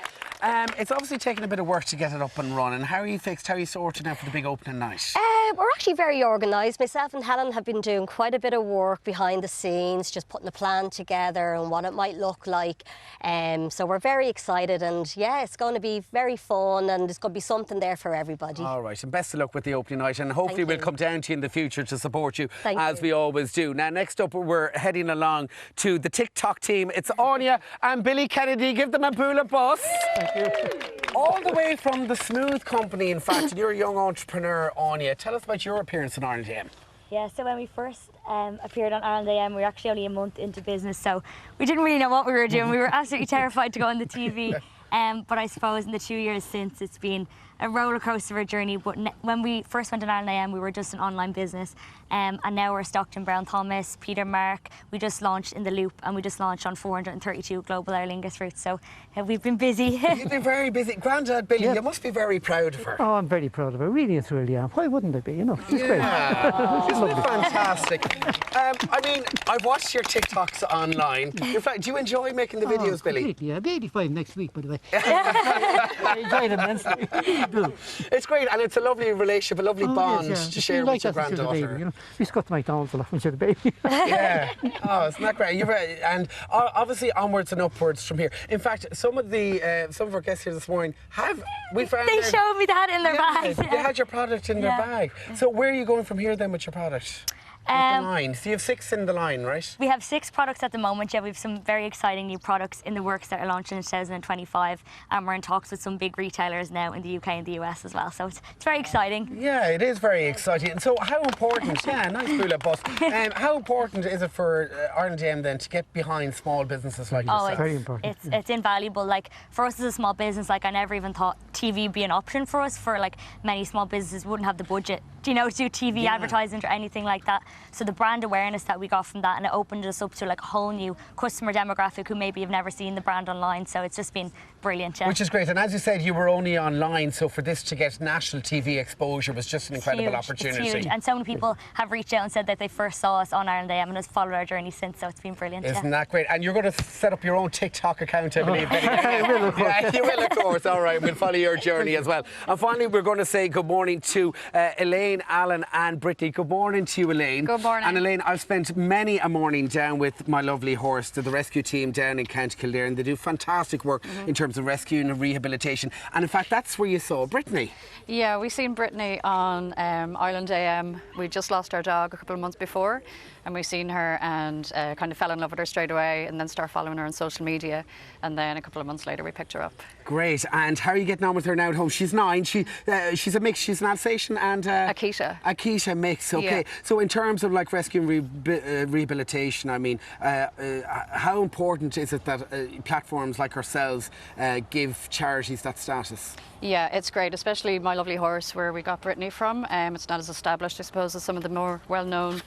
It's obviously taken a bit of work to get it up and running. How are you fixed? How are you sorted out for the big opening night? We're actually very organised. Myself and Helen have been doing quite a bit of work behind the scenes, just putting the plan together and what it might look like. So we're very excited, and yeah, it's going to be very fun, and there's going to be something there for everybody. All right, and best of luck with the opening night, and hopefully we'll come down to you in the future to support you, as we always do. Now, next up, we're heading along to the TikTok team. It's Anya and Billy Kennedy. Give them a boola bus. Thank you. All the way from the Smooth Company, in fact, and you're a young entrepreneur, Anya. Tell us about your appearance on Ireland AM. Yeah, so when we first appeared on Ireland AM, we were actually only a month into business, so we didn't really know what we were doing. We were absolutely terrified to go on the TV. But I suppose in the 2 years since, it's been a roller coaster of a journey. But when we first went on Ireland AM, we were just an online business, and now we're Stockton, Brown Thomas, Peter Mark. We just launched in the Loop, and we just launched on 432 global Aer Lingus routes. So we've been busy. You've been very busy. Grandad Billy, you must be very proud of her. Oh, I'm very proud of her. Really and truly, yeah. Why wouldn't I be? You know, she's great. Isn't it fantastic? I mean, I've watched your TikToks online. In fact, do you enjoy making the videos, Billy? Completely. I'll be 85 next week, by the way. I enjoy it immensely. do. It's great, and it's a lovely relationship, a lovely bond It is, yeah. to share like with your that since you're the granddaughter. baby, you know. We used to go to McDonald's a lot when she was a baby. Yeah. Oh, isn't that great? And obviously onwards and upwards from here. In fact, some of our guests here this morning we found They showed me that in their bags. They had your product in their bag. So where are you going from here then with your product? The line. So you have 6 in the line, right? We have 6 products at the moment. Yeah, we have some very exciting new products in the works that are launching in 2025, and we're in talks with some big retailers now in the UK and the US as well. So it's very exciting. Yeah, it is very exciting. And so, how important? Yeah, nice Bula bus. How important is it for Ireland AM then to get behind small businesses like yourself? It's very important. It's invaluable. Like for us as a small business, like I never even thought TV would be an option for us. For like many small businesses, wouldn't have the budget, you know, to do TV advertising or anything like that. So the brand awareness that we got from that, and it opened us up to like a whole new customer demographic who maybe have never seen the brand online. So it's just been brilliant. Yeah. Which is great. And as you said, you were only online, so for this to get national TV exposure was just an incredible opportunity. It's huge. And so many people have reached out and said that they first saw us on Ireland AM and has followed our journey since. So it's been brilliant. Isn't that great? And you're going to set up your own TikTok account, I believe. I will, of course. Yeah, you will, of course. All right, we'll follow your journey as well. And finally, we're going to say good morning to Elaine, Alan, and Brittany. Good morning to you, Elaine. Good morning. And Elaine, I've spent many a morning down with my lovely horse to the rescue team down in County Kildare, and they do fantastic work in terms of rescue and rehabilitation. And in fact, that's where you saw Brittany. Yeah, we seen Brittany on Ireland AM. We just lost our dog a couple of months before, and we seen her and kind of fell in love with her straight away, and then started following her on social media. And then a couple of months later, we picked her up. Great. And how are you getting on with her now at home? She's 9. She's a mix. She's an Alsatian and Akita mix. Okay. Yeah. So in terms of like rescue and rehabilitation, I mean, how important is it that platforms like ourselves give charities that status? Yeah, it's great, especially My Lovely Horse, where we got Brittany from. It's not as established, I suppose, as some of the more well-known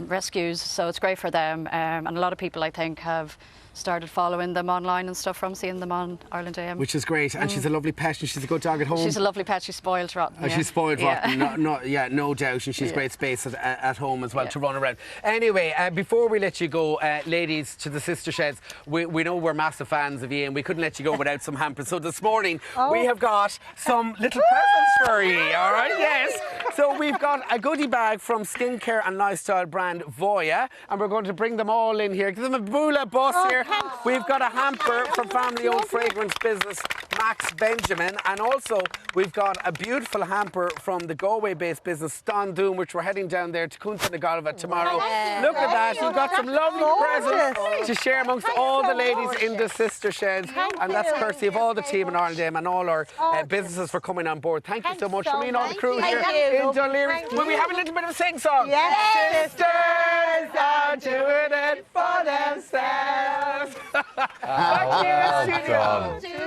rescues, so it's great for them. And a lot of people, I think, have started following them online and stuff from seeing them on Ireland AM. Which is great, and she's a lovely pet, and she's a good dog at home. She's a lovely pet. She's spoiled rotten. Oh, she's spoiled rotten, no doubt, and she's great space at home as well to run around. Anyway, before we let you go, ladies, to the sister sheds, we know we're massive fans of you, and we couldn't let you go without some hampers. So this morning we have got some little presents for you. All right, yes. So we've got a goodie bag from skincare and lifestyle brand Voya, and we're going to bring them all in here. Give them a Bula bus here. We've got a hamper from family-owned fragrance business Max Benjamin, and also we've got a beautiful hamper from the Galway-based business Dún, which we're heading down there to Cúnta na Galva tomorrow. Look at that, we've got some lovely presents to share amongst all the ladies in the sister sheds, and that's courtesy of all the team in Ireland AM and all our businesses for coming on board. Thank you so much from me and all the crew here in Dún Laoghaire. Will we have a little bit of a sing-song? Yes. Sisters are doing it for themselves. Back here in the studio.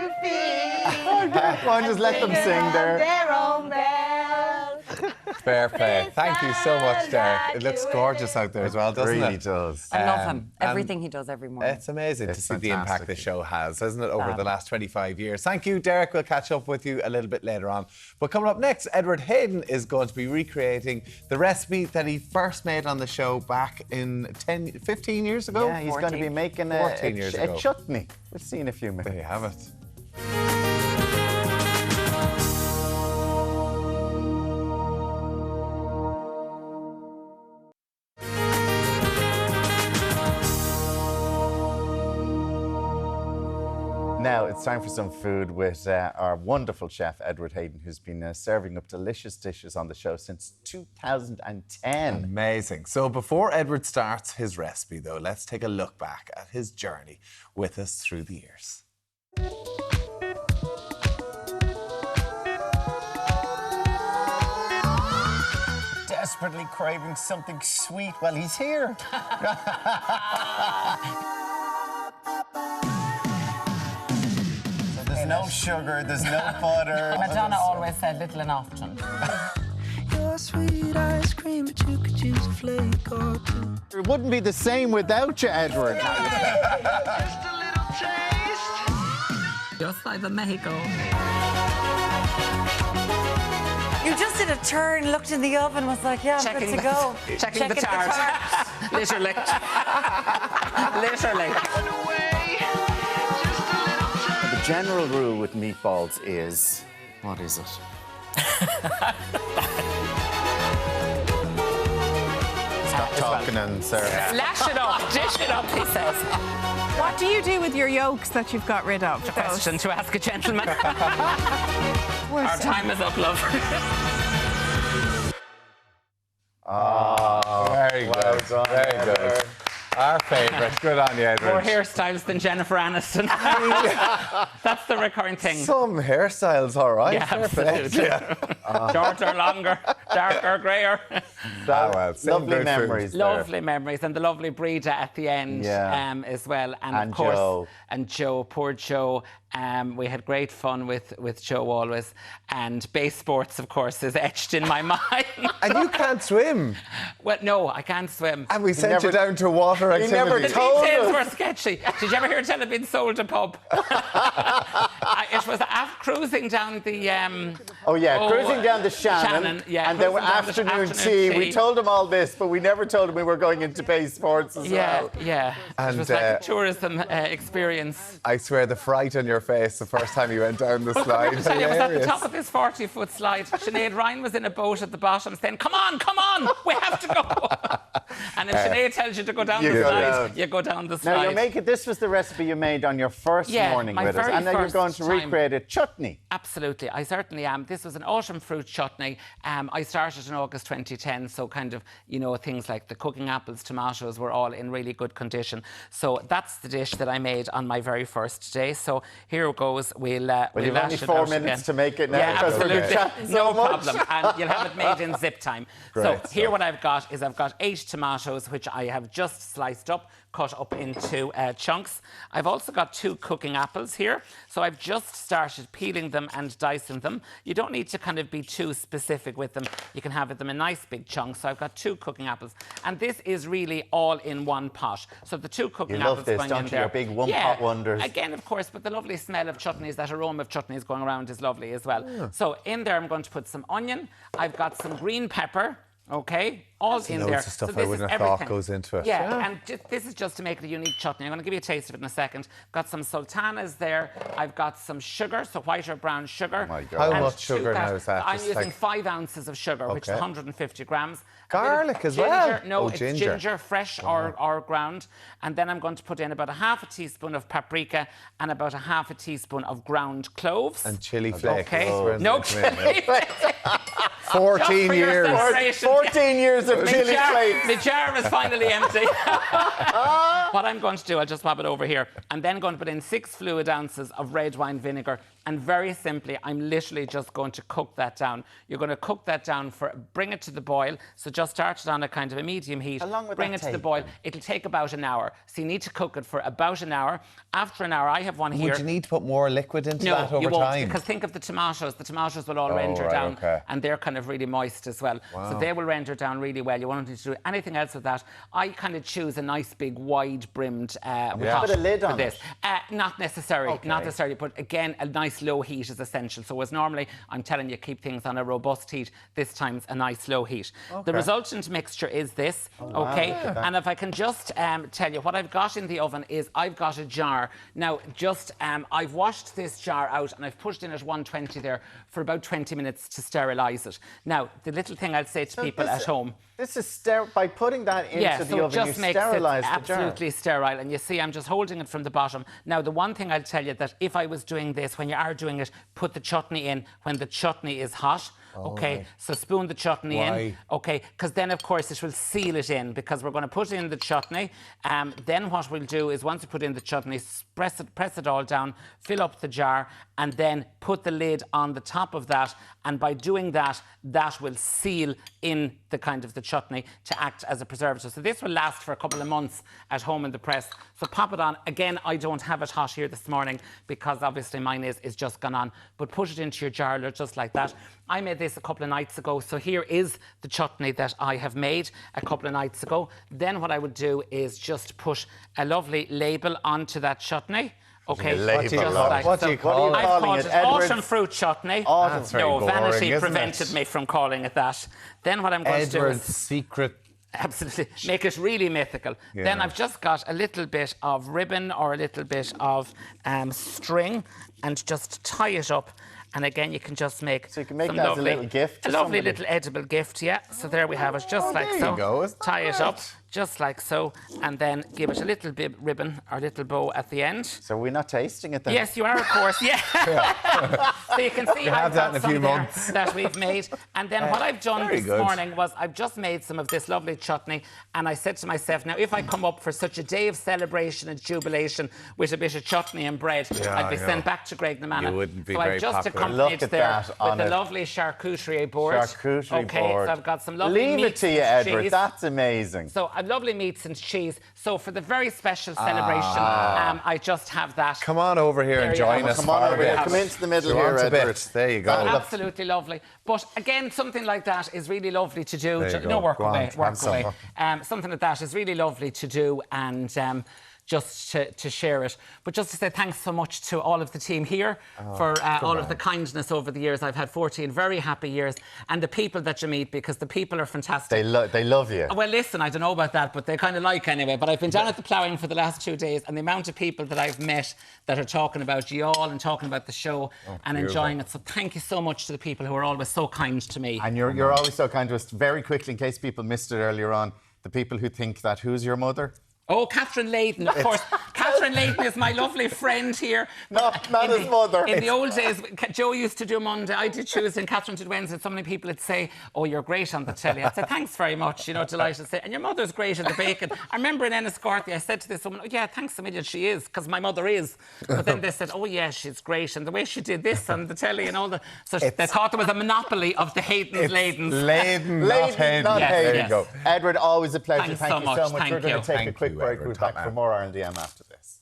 Go on, just let them sing there. Their own bells. Fair play. Thank you so much, Deric. It looks gorgeous out there as well, doesn't it? Really does. I love him. Everything he does every morning. It's amazing to see the impact the show has, hasn't it, over the last 25 years. Thank you, Deric. We'll catch up with you a little bit later on. But coming up next, Edward Hayden is going to be recreating the recipe that he first made on the show back in 15 years ago. Yeah, he's going to be making a chutney. We'll see in a few minutes. There you have it. Now it's time for some food with our wonderful chef, Edward Hayden, who's been serving up delicious dishes on the show since 2010. Amazing. So before Edward starts his recipe, though, let's take a look back at his journey with us through the years. Desperately craving something sweet while he's here. There's no sugar, there's no butter. Madonna always said little and often. Your sweet ice cream, but you could use a flake or two. It wouldn't be the same without you, Edward. Just a little taste. Just like the Mexico. You just did a turn, looked in the oven, was like, yeah, I'm good to go. Checking the tart. Literally. Literally. The general rule with meatballs is What is it? Stop talking and serve. Lash it up, dish it up, he says. What do you do with your yolks that you've got rid of? Question to ask a gentleman. Our time is up, love. Very good. Very good. Our favourite. Good on you, Edward. More hairstyles than Jennifer Aniston. That's the recurring thing. Some hairstyles, all right. Yeah, absolutely. Shorter, longer, darker, greyer. Lovely memories. Lovely memories, and the lovely Breda at the end as well. And of course, Joe. And Joe, poor Joe. We had great fun with Joe always, and base sports, of course, is etched in my mind. And you can't swim. Well, no, I can't swim. And we sent you down to water activities. The details were sketchy. Did you ever hear tell it being sold a pub? It was after cruising down the... cruising down the Shannon. And then afternoon tea. We told him all this, but we never told him we were going into base sports as well. Yeah. And it was like a tourism experience. I swear the fright on your face the first time you went down the slide. It was at the top of this 40-foot slide. Sinead Ryan was in a boat at the bottom saying, come on, we have to go. And if Sinead tells you to go down the slide, you go down the slide. Now, this was the recipe you made on your first morning with us. And now you're going to recreate a chutney. Absolutely, I certainly am. This was an autumn fruit chutney. I started in August 2010, so kind of, things like the cooking apples, tomatoes were all in really good condition. So that's the dish that I made on my very first day. So here it goes. We'll you've only 4 minutes to make it now. Yeah, absolutely. No problem. And you'll have it made in zip time. Great so here what I've got is I've got 8 tomatoes, which I have just sliced up, cut up into chunks. I've also got 2 cooking apples here. So I've just started peeling them and dicing them. You don't need to kind of be too specific with them. You can have them in nice big chunks. So I've got 2 cooking apples. And this is really all in one pot. So the 2 cooking apples going in there. You love this, don't you? Your big one-pot wonders. Again, of course, but the lovely smell of chutneys, that aroma of chutneys going around is lovely as well. Yeah. So in there I'm going to put some onion. I've got some green pepper. Okay, all in there. Loads of stuff I wouldn't have thought goes into it. Yeah, and this is just to make it a unique chutney. I'm going to give you a taste of it in a second. Got some sultanas there. I've got some sugar, so white or brown sugar. Oh my God. How much sugar now is that? I'm using 5 ounces of sugar, which is 150 grams. Garlic as well? No, it's ginger, fresh or ground. And then I'm going to put in about a half a teaspoon of paprika and about a half a teaspoon of ground cloves. And chili flakes. Okay, no chili flakes. 14 years. 14 years of chili flakes. The jar is finally empty. What I'm going to do, I'll just pop it over here. I'm then going to put in 6 fluid ounces of red wine vinegar. And very simply, I'm literally just going to cook that down. You're going to cook that down bring it to the boil. So just start it on a kind of a medium heat. How long would bring that it take? to the boil. It'll take about an hour. So you need to cook it for about an hour. After an hour, I have one here. Would you need to put more liquid into that over you won't, time? because think of the tomatoes. The tomatoes will all render down, and they're kind of really moist as well. Wow. So they will render down really well. You won't need to do anything else with that. I kind of choose a nice big wide-brimmed pot Put a lid on this. Not necessarily, not necessarily. But again, a nice low heat is essential. So as normally, I'm telling you, keep things on a robust heat. This time's a nice low heat. The resultant mixture is this. And if I can just tell you what I've got in the oven is I've got a jar. Now, I've washed this jar out and I've pushed in at 120 there for about 20 minutes to sterilise it. Now, the little thing I'd say to people at home. This is by putting that into the oven, you sterilise the jar. Absolutely sterile. And you see, I'm just holding it from the bottom. Now, the one thing I'll tell you that if I was doing this, when you are doing it, put the chutney in when the chutney is hot. So spoon the chutney in. Because then, of course, it will seal it in because we're going to put in the chutney. Then what we'll do is once you put in the chutney, press it all down, fill up the jar, and then put the lid on the top of that. And by doing that, that will seal in the kind of the chutney to act as a preservative. So this will last for a couple of months at home in the press. So pop it on. Again, I don't have it hot here this morning because obviously mine is just gone on. But put it into your jar just like that. I made this a couple of nights ago. So here is the chutney that I have made a couple of nights ago. Then what I would do is just put a lovely label onto that chutney. What do you call it? I've called it autumn fruit chutney. No, vanity prevented me from calling it that. Then what I'm going to do is... secret... Absolutely. Make it really mythical. Yeah. Then I've just got a little bit of ribbon or a little bit of string and just tie it up. And again, you can just make so you can make some that lovely, as a little gift. A lovely little edible gift, yeah. So there we have it, just like there so. You go. Tie it up, just like so, and then give it a little bit ribbon or little bow at the end. So we're not tasting it then? Yes, you are, of course, yeah. So you can see have that in a few months that we've made. And then what I've done this morning was I've just made some of this lovely chutney, and I said to myself, now if I come up for such a day of celebration and jubilation with a bit of chutney and bread, I'd be sent back to Greg Namanna. You wouldn't be so very I've just popular. accompanied there with a lovely charcuterie board. Charcuterie board. So I've got some lovely Leave it to you, Edward. Cheese. That's amazing. So I've lovely meats and cheese. So for the very special celebration, I just have that. Come on over here and join us. Come on over here. Come into the middle here, Edward. There you go. Absolutely lovely. But again, something like that is really lovely to do. Work away. Something like that is really lovely to do, and just to share it. But just to say thanks so much to all of the team here for all of the kindness over the years. I've had 14 very happy years, and the people that you meet, because the people are fantastic. They love you. Well, listen, I don't know about that, but they kind of like anyway. But I've been down at the ploughing for the last 2 days, and the amount of people that I've met that are talking about you all and talking about the show and enjoying it. So thank you so much to the people who are always so kind to me. And you're always so kind to us. Very quickly, in case people missed it earlier on, the people who think that, who's your mother? Oh, Catherine Layden, of course. Catherine Layden is my lovely friend here. Not his mother. In the old days, Joe used to do Monday, I did Tuesday, and Catherine did Wednesday. So many people would say, oh, you're great on the telly. I'd say, thanks very much, delighted to say. And your mother's great in the bacon. I remember in Enniscorthy, I said to this woman, oh, yeah, thanks a million, she is, because my mother is. But then they said, oh, yeah, she's great. And the way she did this on the telly and all the... So they thought there was a monopoly of the Haydens, Laydens. Hayden, not Hayden. There you go. Edward, always a pleasure. Thank you so much. We're going to take a quick break. We'll be back for more R&DM after this.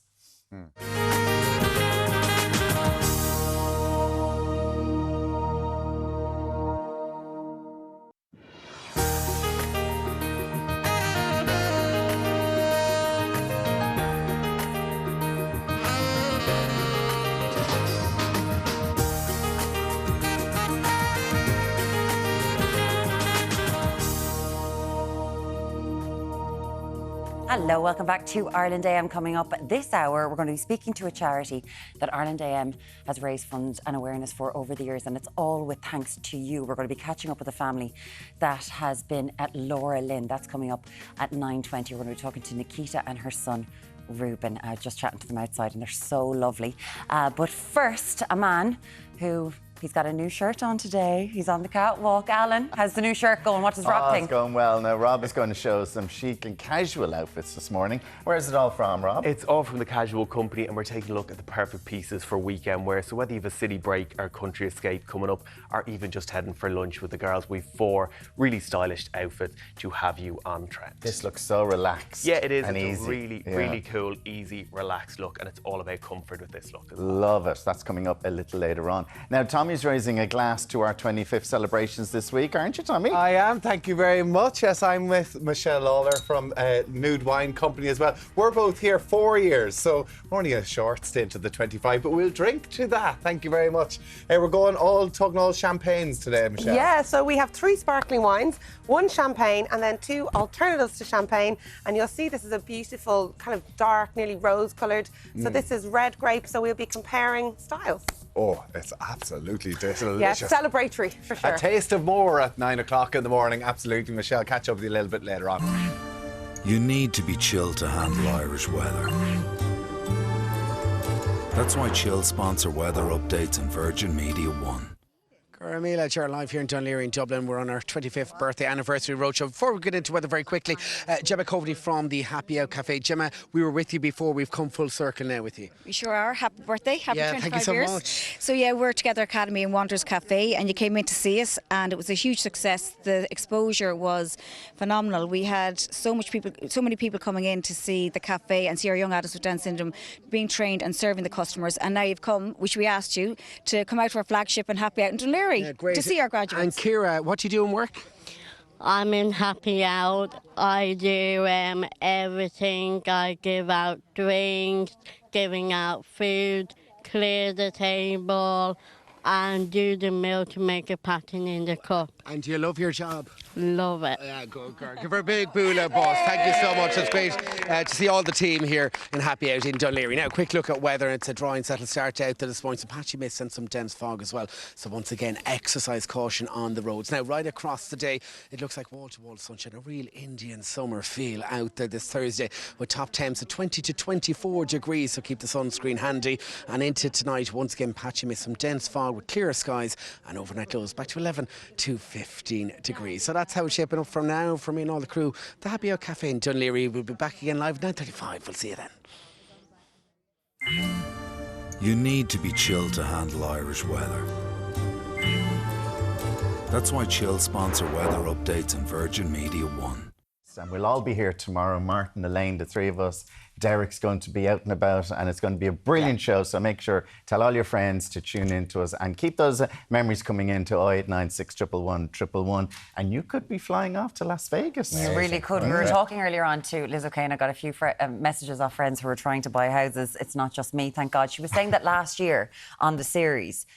Hello, welcome back to Ireland AM. Coming up this hour, we're going to be speaking to a charity that Ireland AM has raised funds and awareness for over the years, and it's all with thanks to you. We're going to be catching up with a family that has been at Laura Lynn. That's coming up at 9:20. We're going to be talking to Nikita and her son, Ruben, just chatting to them outside, and they're so lovely. But first, a man who... He's got a new shirt on today. He's on the catwalk. Alan, how's the new shirt going? What does Rob think? It's going well. Now, Rob is going to show us some chic and casual outfits this morning. Where's it all from, Rob? It's all from the Casual Company, and we're taking a look at the perfect pieces for weekend wear. So whether you have a city break or country escape coming up, or even just heading for lunch with the girls, we've 4 really stylish outfits to have you on trend. This looks so relaxed. Yeah, it is. And it's easy. a really cool, easy, relaxed look, and it's all about comfort with this look as well. Love it. That's coming up a little later on. Now, Tommy's raising a glass to our 25th celebrations this week, aren't you, Tommy? I am, thank you very much. Yes, I'm with Michelle Lawler from Nude Wine Company as well. We're both here 4 years, so only a short stint of the 25, but we'll drink to that. Thank you very much. We're going talking all champagnes today, Michelle. Yeah, so we have 3 sparkling wines, 1 champagne, and then 2 alternatives to champagne. And you'll see this is a beautiful, kind of dark, nearly rose-coloured. So this is red grape, so we'll be comparing styles. Oh, it's absolutely delicious. Yeah, celebratory, for sure. A taste of more at 9 o'clock in the morning. Absolutely, Michelle. Catch up with you a little bit later on. You need to be chilled to handle Irish weather. That's why Chill sponsor weather updates on Virgin Media One. Carmela, you're live here in Dún Laoghaire in Dublin. We're on our 25th birthday anniversary roadshow. Before we get into weather very quickly, Gemma Coveney from the Happy Out Cafe. Gemma, we were with you before. We've come full circle now with you. We sure are. Happy birthday. Happy 25 thank you so years. much. So yeah, we're Together Academy and Wanderers Cafe, and you came in to see us, and it was a huge success. The exposure was phenomenal. We had so many people coming in to see the cafe and see our young adults with Down syndrome being trained and serving the customers. And now you've come, which we asked you, to come out to our flagship and Happy Out in Dún Laoghaire to see our graduates. And Ciara, what do you do in work? I'm in Happy Out. I do everything. I give out drinks, giving out food, clear the table, and do the milk to make a pattern in the cup. And do you love your job? Love it. Yeah, good girl. Give her a big boola, boss. Thank you so much. It's great to see all the team here in Happy Out in Dún Laoghaire. Now, a quick look at weather. It's a dry and settled start out this morning. Some patchy mist and some dense fog as well. So once again, exercise caution on the roads. Now, right across the day, it looks like wall-to-wall sunshine. A real Indian summer feel out there this Thursday with top temps of 20 to 24 degrees. So keep the sunscreen handy. And into tonight, once again, patchy mist, some dense fog with clearer skies and overnight lows back to 11 to 15 degrees. So that's how it's shaping up from now. For me and all the crew, the Happy Out Cafe in Dún Laoghaire. We'll be back again live 9:35. We'll see you then. You need to be chilled to handle Irish weather. That's why Chill sponsor weather updates on Virgin Media One. And we'll all be here tomorrow. Martin, Elaine, the three of us. Deric's going to be out and about, and it's going to be a brilliant show. So make sure, tell all your friends to tune in to us and keep those memories coming in to 0896 111 111. And you could be flying off to Las Vegas. You really could. We were talking earlier on to Liz O'Kane. I got a few messages off friends who were trying to buy houses. It's not just me, thank God. She was saying that last year on the series,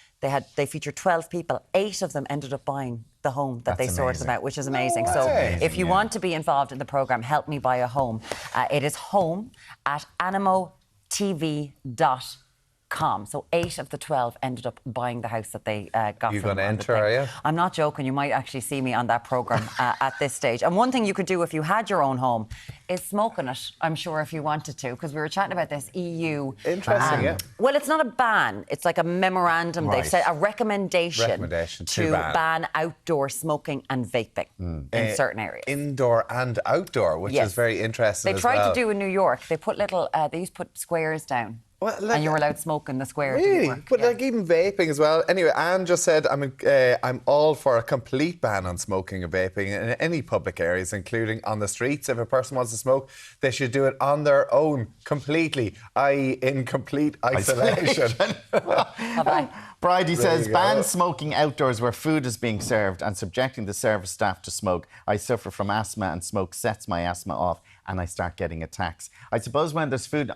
they featured 12 people. 8 of them ended up buying the home that they sorted them out, which is amazing. So if you want to be involved in the programme, Help Me Buy a Home, it is home@animotv.com. So 8 of the 12 ended up buying the house that they got. You're going to enter, are you? I'm not joking. You might actually see me on that programme at this stage. And one thing you could do if you had your own home is smoke in it, I'm sure, if you wanted to, because we were chatting about this EU. Interesting, yeah. Well, it's not a ban. It's like a memorandum. Right. They've said a recommendation to ban outdoor smoking and vaping in certain areas. Indoor and outdoor, which is very interesting. They tried to do in New York. They put they used to put squares down. Well, and you were allowed to smoke in the square. Really? But like even vaping as well. Anyway, Anne just said, I'm all for a complete ban on smoking and vaping in any public areas, including on the streets. If a person wants to smoke, they should do it on their own, completely, i.e. in complete isolation. Bridie says, ban smoking outdoors where food is being served and subjecting the service staff to smoke. I suffer from asthma and smoke sets my asthma off and I start getting attacks. I suppose when there's food,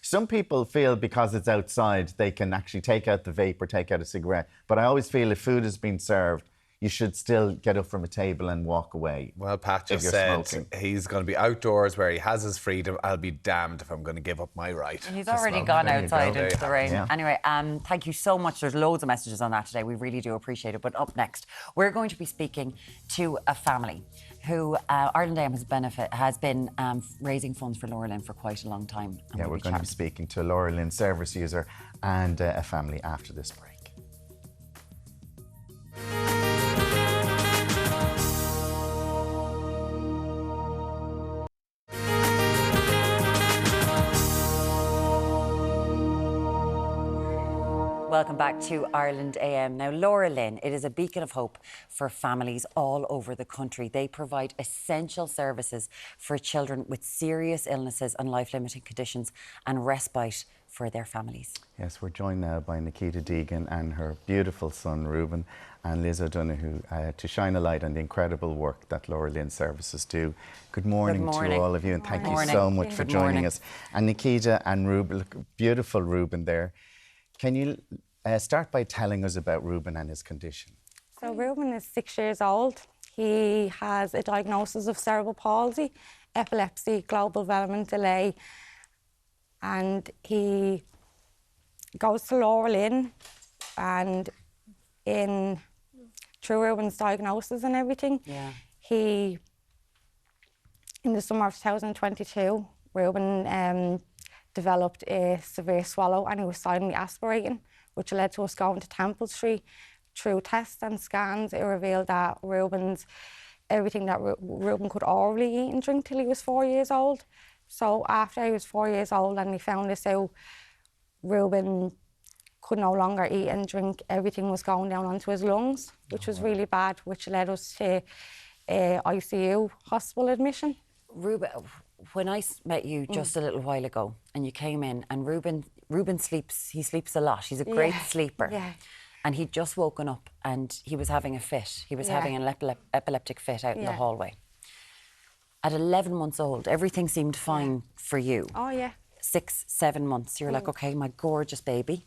some people feel because it's outside, they can actually take out the vape or take out a cigarette. But I always feel if food is being served, you should still get up from a table and walk away. Well, Pat just said he's going to be outdoors where he has his freedom. I'll be damned if I'm going to give up my right. And he's already gone outside into the rain. Yeah. Anyway, thank you so much. There's loads of messages on that today. We really do appreciate it. But up next, we're going to be speaking to a family who Ireland AM has been raising funds for Laura Lynn for quite a long time. Yeah, we're going to be speaking to Laura Lynn, service user, and a family after this break. Welcome back to Ireland AM. Now, Laura Lynn, it is a beacon of hope for families all over the country. They provide essential services for children with serious illnesses and life-limiting conditions and respite for their families. Yes, we're joined now by Nikita Deegan and her beautiful son, Reuben, and Liz O'Donoghue to shine a light on the incredible work that Laura Lynn services do. Good morning to all of you, and thank you so much for joining us. And Nikita and Reuben, look, beautiful Reuben there. Can you start by telling us about Reuben and his condition? So Reuben is 6 years old. He has a diagnosis of cerebral palsy, epilepsy, global development delay, and he goes to Laura Lynn, and through Reuben's diagnosis and everything, in the summer of 2022, Reuben developed a severe swallow and he was silently aspirating, which led to us going to Temple Street. Through tests and scans, it revealed that everything that Reuben could orally eat and drink till he was 4 years old. So after he was 4 years old and he found this out, Reuben could no longer eat and drink. Everything was going down onto his lungs, which was really bad, which led us to ICU hospital admission. Reuben, when I met you just a little while ago and you came in, and Reuben sleeps, he sleeps a lot. He's a great sleeper. Yeah. And he'd just woken up and he was having a fit. He was having an epileptic fit out in the hallway. At 11 months old, everything seemed fine for you. Oh, yeah. 6, 7 months, you're like, okay, my gorgeous baby.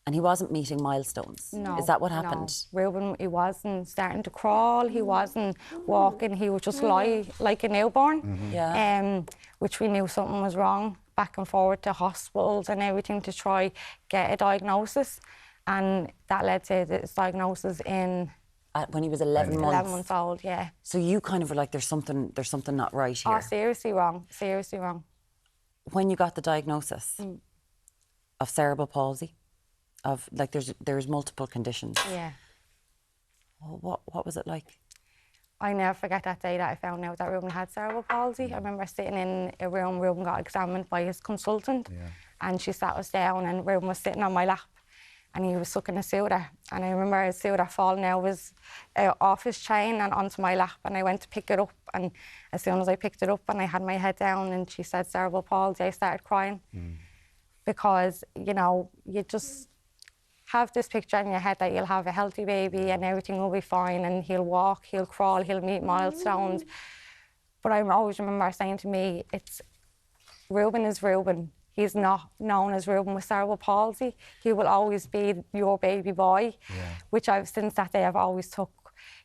And he wasn't meeting milestones. No. Is that what happened? No. Reuben, he wasn't starting to crawl, he wasn't walking, he would just lie like a newborn. Yeah. Which we knew something was wrong, back and forward to hospitals and everything to try get a diagnosis. And that led to this diagnosis in... When he was 11 months? 11 months old, yeah. So you kind of were like, there's something not right here. Oh, seriously wrong, seriously wrong. When you got the diagnosis of cerebral palsy, of like there's multiple conditions. Yeah. What was it like? I never forget that day that I found out that Reuben had cerebral palsy. I remember sitting in a room, Reuben got examined by his consultant, and she sat us down, and Reuben was sitting on my lap, and he was sucking a soda. And I remember his soda falling out off his chain and onto my lap, and I went to pick it up, and as soon as I picked it up and I had my head down and she said cerebral palsy, I started crying. Because, you know, you just have this picture in your head that you'll have a healthy baby and everything will be fine, and he'll walk, he'll crawl, he'll meet milestones. But I always remember saying to me, Reuben is Reuben. He's not known as Reuben with cerebral palsy. He will always be your baby boy, which since that day I've always took,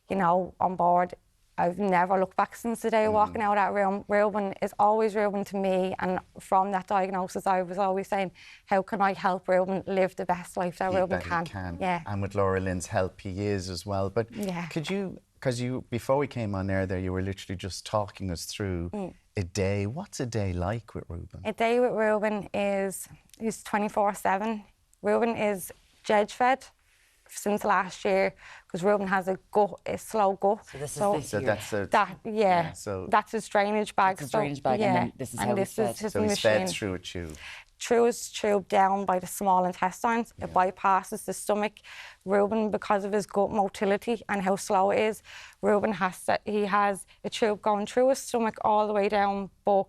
you know, on board. I've never looked back since the day of walking out of that room. Reuben is always Reuben to me, and from that diagnosis I was always saying, how can I help Reuben live the best life that Reuben can? Yeah. And with Laura Lynn's help he is as well. But could you, because before we came on air there, you were literally just talking us through a day. What's a day like with Reuben? A day with Reuben is 24/7. Reuben is judge fed since last year, because Reuben has a slow gut. So this is that's his drainage bag. That's his drainage bag, and then this is how he's fed. His so he's machine. fed through a tube. Through his tube down by the small intestines. It bypasses the stomach. Reuben, because of his gut motility and how slow it is, Reuben has a tube going through his stomach all the way down, but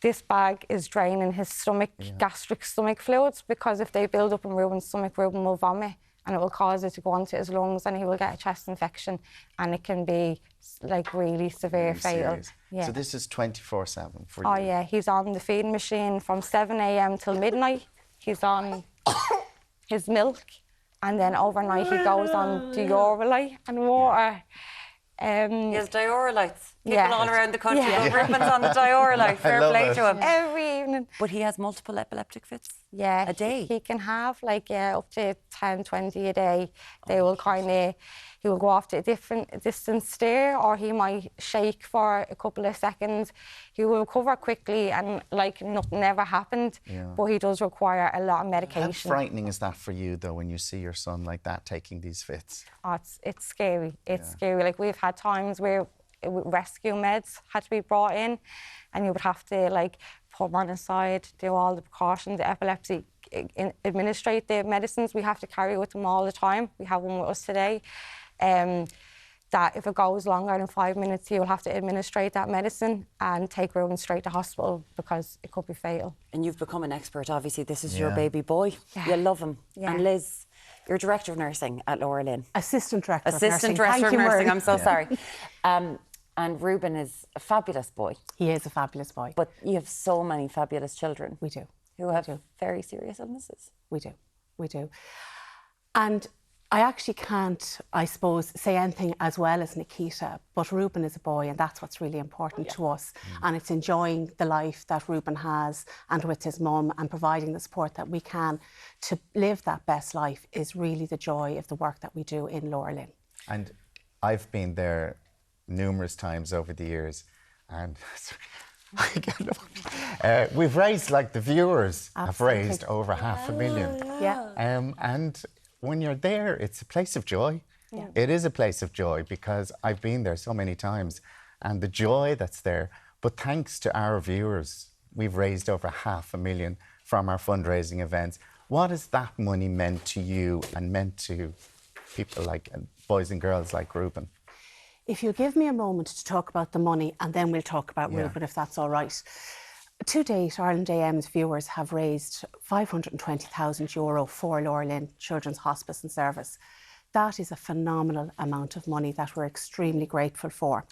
this bag is draining his stomach, gastric stomach fluids, because if they build up in Reuben's stomach, Reuben will vomit, and it will cause it to go into his lungs, and he will get a chest infection, and it can be like really severe, fatal. So this is 24/7 for you? Oh yeah, he's on the feeding machine from 7 a.m. till midnight. He's on his milk, and then overnight he goes on Diurolite and water. He has Diurolites. People all around the country. Reuben's on the Diurolite. Fair play to him. Every evening. But he has multiple epileptic fits? Yeah. A day? He can have like up to 10, 20 a day. They will he will go off to a different distance stare, or he might shake for a couple of seconds. He will recover quickly and like nothing ever happened, but he does require a lot of medication. How frightening is that for you though, when you see your son like that taking these fits? Oh, it's scary. It's scary. Like we've had times where rescue meds had to be brought in, and you would have to like put them on his side, do all the precautions, the epilepsy, administrate the medicines. We have to carry with them all the time. We have one with us today. That if it goes longer than 5 minutes, he will have to administrate that medicine and take Reuben straight to hospital, because it could be fatal. And you've become an expert, obviously. This is your baby boy. You love him. And Liz, you're Director of Nursing at Laura Lynn. Assistant Director of Nursing. Assistant Director of Nursing, I'm so sorry. And Reuben is a fabulous boy. He is a fabulous boy. But you have so many fabulous children. We do. Who have very serious illnesses. We do. We do. And I actually can't, I suppose, say anything as well as Nikita, but Reuben is a boy, and that's what's really important to us. And it's enjoying the life that Reuben has, and with his mum, and providing the support that we can to live that best life is really the joy of the work that we do in Laura Lynn. And I've been there numerous times over the years, and we've raised, like the viewers have raised over $500,000. And when you're there, it's a place of joy. It is a place of joy, because I've been there so many times, and the joy that's there. But thanks to our viewers, we've raised over $500,000 from our fundraising events. What has that money meant to you and meant to people like boys and girls like Reuben? If you'll give me a moment to talk about the money, and then we'll talk about Reuben, if that's all right. To date, Ireland AM's viewers have raised €520,000 for Laura Lynn Children's Hospice and Service. That is a phenomenal amount of money that we're extremely grateful for.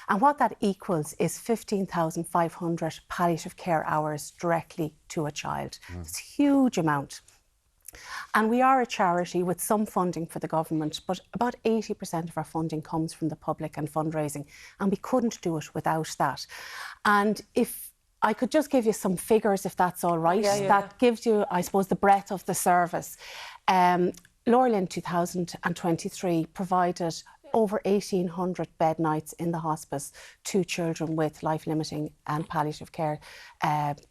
And what that equals is 15,500 palliative care hours directly to a child. It's a huge amount. And we are a charity with some funding for the government, but about 80% of our funding comes from the public and fundraising, and we couldn't do it without that. And if I could just give you some figures, if that's all right, that gives you, I suppose, the breadth of the service. Lynn 2023 provided over 1,800 bed nights in the hospice to children with life-limiting and palliative care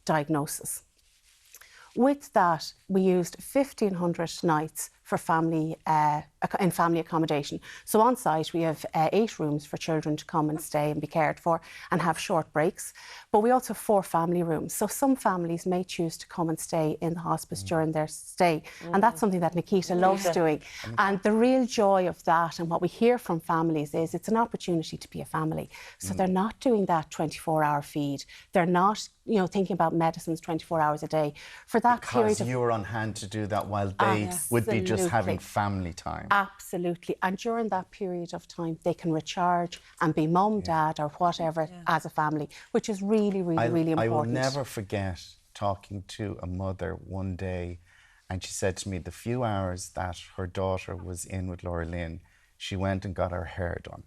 diagnosis. With that, we used 1,500 nights for family in family accommodation. So on site, we have 8 rooms for children to come and stay and be cared for and have short breaks. But we also have 4 family rooms. So some families may choose to come and stay in the hospice during their stay. And that's something that Nikita loves doing. And the real joy of that, and what we hear from families, is it's an opportunity to be a family. So they're not doing that 24-hour feed. They're not, you know, thinking about medicines 24 hours a day. For that period of... you're on hand to do that while they would be just having family time. Absolutely. And during that period of time, they can recharge and be mum, dad, or whatever as a family, which is really, really, really important. I will never forget talking to a mother one day, and she said to me, the few hours that her daughter was in with Lynn, she went and got her hair done.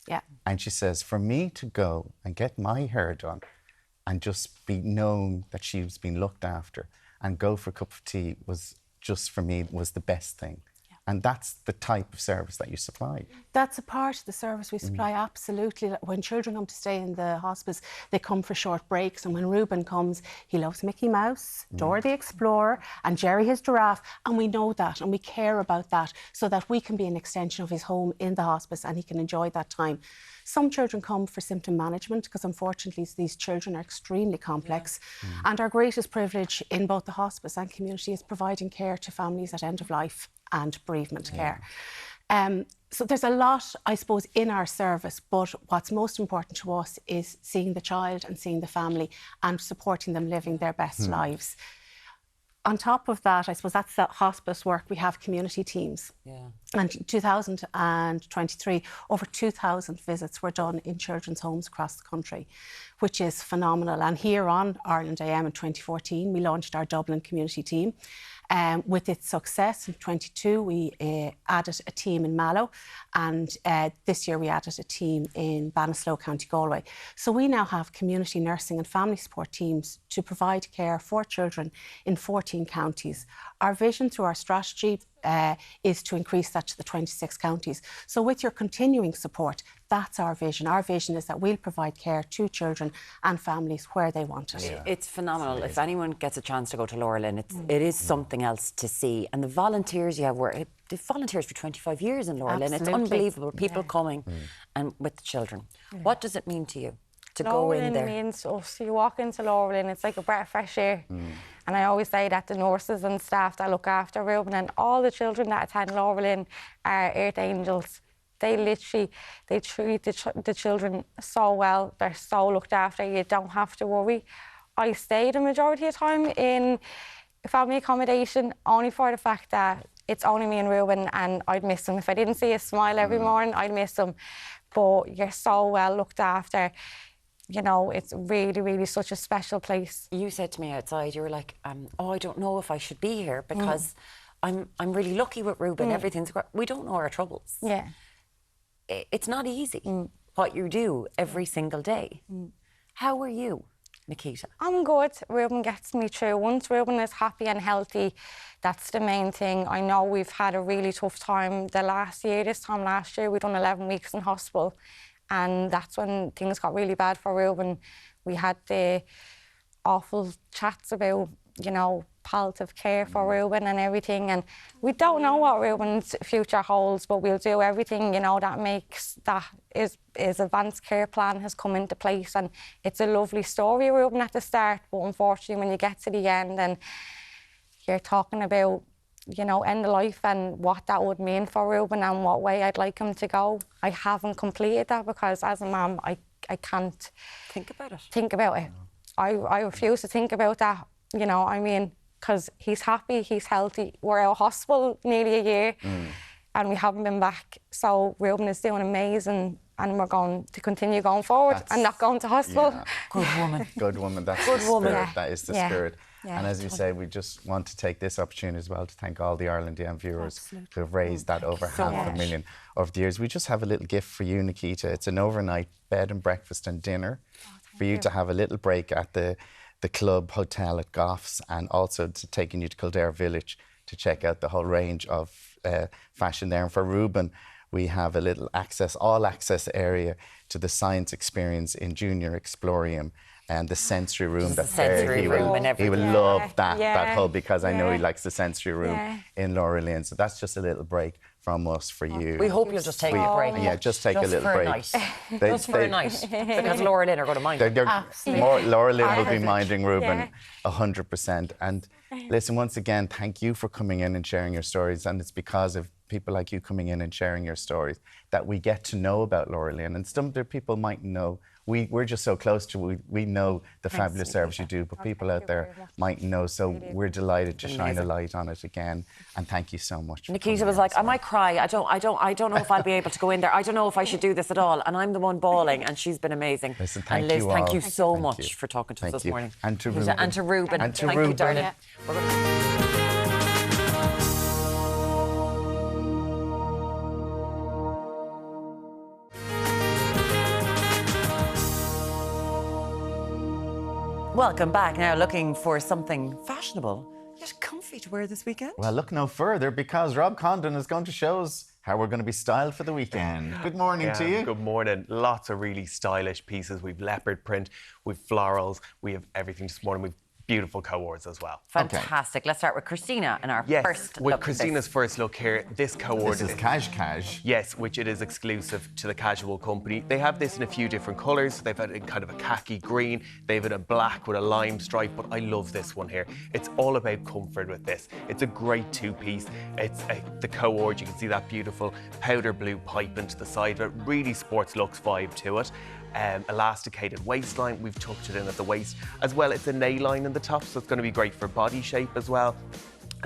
Yeah. And she says, for me to go and get my hair done and just be known that she was being looked after and go for a cup of tea was just, for me, was the best thing. And that's the type of service that you supply. That's a part of the service we supply, absolutely. When children come to stay in the hospice, they come for short breaks. And when Ruben comes, he loves Mickey Mouse, Dora the Explorer, and Jerry his giraffe. And we know that, and we care about that, so that we can be an extension of his home in the hospice and he can enjoy that time. Some children come for symptom management because, unfortunately, these children are extremely complex. And our greatest privilege in both the hospice and community is providing care to families at end of life and bereavement care. So there's a lot, I suppose, in our service, but what's most important to us is seeing the child and seeing the family and supporting them living their best lives. On top of that, I suppose that's the hospice work, we have community teams. And in 2023, over 2,000 visits were done in children's homes across the country, which is phenomenal. And here on Ireland AM in 2014, we launched our Dublin community team. With its success in 22, we added a team in Mallow, and this year we added a team in Banaslow, County Galway. So we now have community nursing and family support teams to provide care for children in 14 counties. Our vision through our strategy is to increase that to the 26 counties. So with your continuing support, that's our vision. Our vision is that we'll provide care to children and families where they want it. It's phenomenal. If anyone gets a chance to go to Lynn, it is something else to see. And the volunteers you have, they've volunteers for 25 years in Lynn. It's unbelievable. People coming and with the children. What does it mean to you to go in there? Lynn means us. You walk into Lynn, it's like a breath of fresh air. And I always say that the nurses and staff that look after Ruben and all the children that attend Lynn are earth angels. They literally, they treat the children so well. They're so looked after. You don't have to worry. I stayed the majority of the time in family accommodation only for the fact that it's only me and Ruben, and I'd miss him. If I didn't see his smile every morning, I'd miss him. But you're so well looked after. You know, it's really, really such a special place. You said to me outside, you were like, oh, I don't know if I should be here because I'm really lucky with Ruben. Everything's great. We don't know our troubles. Yeah. It's not easy what you do every single day. How are you, Nikita? I'm good. Ruben gets me through. Once Ruben is happy and healthy, that's the main thing. I know we've had a really tough time this time last year, we've done 11 weeks in hospital. And that's when things got really bad for Ruben. We had the awful chats about, you know, palliative care for Ruben and everything. And we don't know what Ruben's future holds, but we'll do everything, you know, that makes his advanced care plan has come into place. And it's a lovely story, Ruben, at the start. But unfortunately, when you get to the end and you're talking about, you know, end of life and what that would mean for Ruben and what way I'd like him to go, I haven't completed that because as a mum, I can't think about it. I refuse to think about that, you know, I mean, because he's happy, he's healthy. We're out of hospital nearly a year. and we haven't been back. So Ruben is doing amazing, and we're going to continue going forward and not going to hospital. Yeah. Good woman. Good woman. That's Good the woman. spirit. Yeah. That is the Yeah. spirit. Yeah. And as you say, we just want to take this opportunity as well to thank all the Ireland DM viewers who have raised that over so half a much. million over the years. We just have a little gift for you, Nikita. It's an overnight bed and breakfast and dinner for you to have a little break at the club hotel at Goff's, and also to taking you to Kildare Village to check out the whole range of fashion there. And for Ruben, we have a little all access area to the science experience in Junior Explorium and the sensory room. That's there. He will love that hub, because I know he likes the sensory room in Laura Lynn. So that's just a little break from us for you. We hope you'll just take a break. Yeah, just take a little break. Just for a night. Because Laura Lynn are going to mind. Laura Lynn will be minding Ruben 100%. And listen, once again, thank you for coming in and sharing your stories. And it's because of people like you coming in and sharing your stories that we get to know about Laura Lynn. And some other people might know. We're just so close to we know the fabulous service you do, but people out there might know. So we're delighted to shine a light on it again. And thank you so much. Nikita was like, I might cry. I don't know if I'll be able to go in there. I don't know if I should do this at all. And I'm the one bawling, and she's been amazing. Listen, and Liz, you all. thank you so much for talking to us this morning. And to Ruben. And to Ruben. And to thank Ruben. you, darling. Welcome back. Now looking for something fashionable yet comfy to wear this weekend. Well, look no further, because Rob Condon is going to show us how we're going to be styled for the weekend. Good morning to you. Good morning. Lots of really stylish pieces. We've leopard print, we've florals, we have everything this morning. We've beautiful cohorts as well. Fantastic. Let's start with Christina and our first with look. Christina's first look here. This cohort is cash. Yes, which it is exclusive to the Casual company. They have this in a few different colours. They've had it in kind of a khaki green. They've had a black with a lime stripe, but I love this one here. It's all about comfort with this. It's a great two-piece. It's the cohort. You can see that beautiful powder blue pipe into the side of it. Really sports looks vibe to it. Elasticated waistline. We've tucked it in at the waist as well. It's a neckline in the top, so it's going to be great for body shape as well.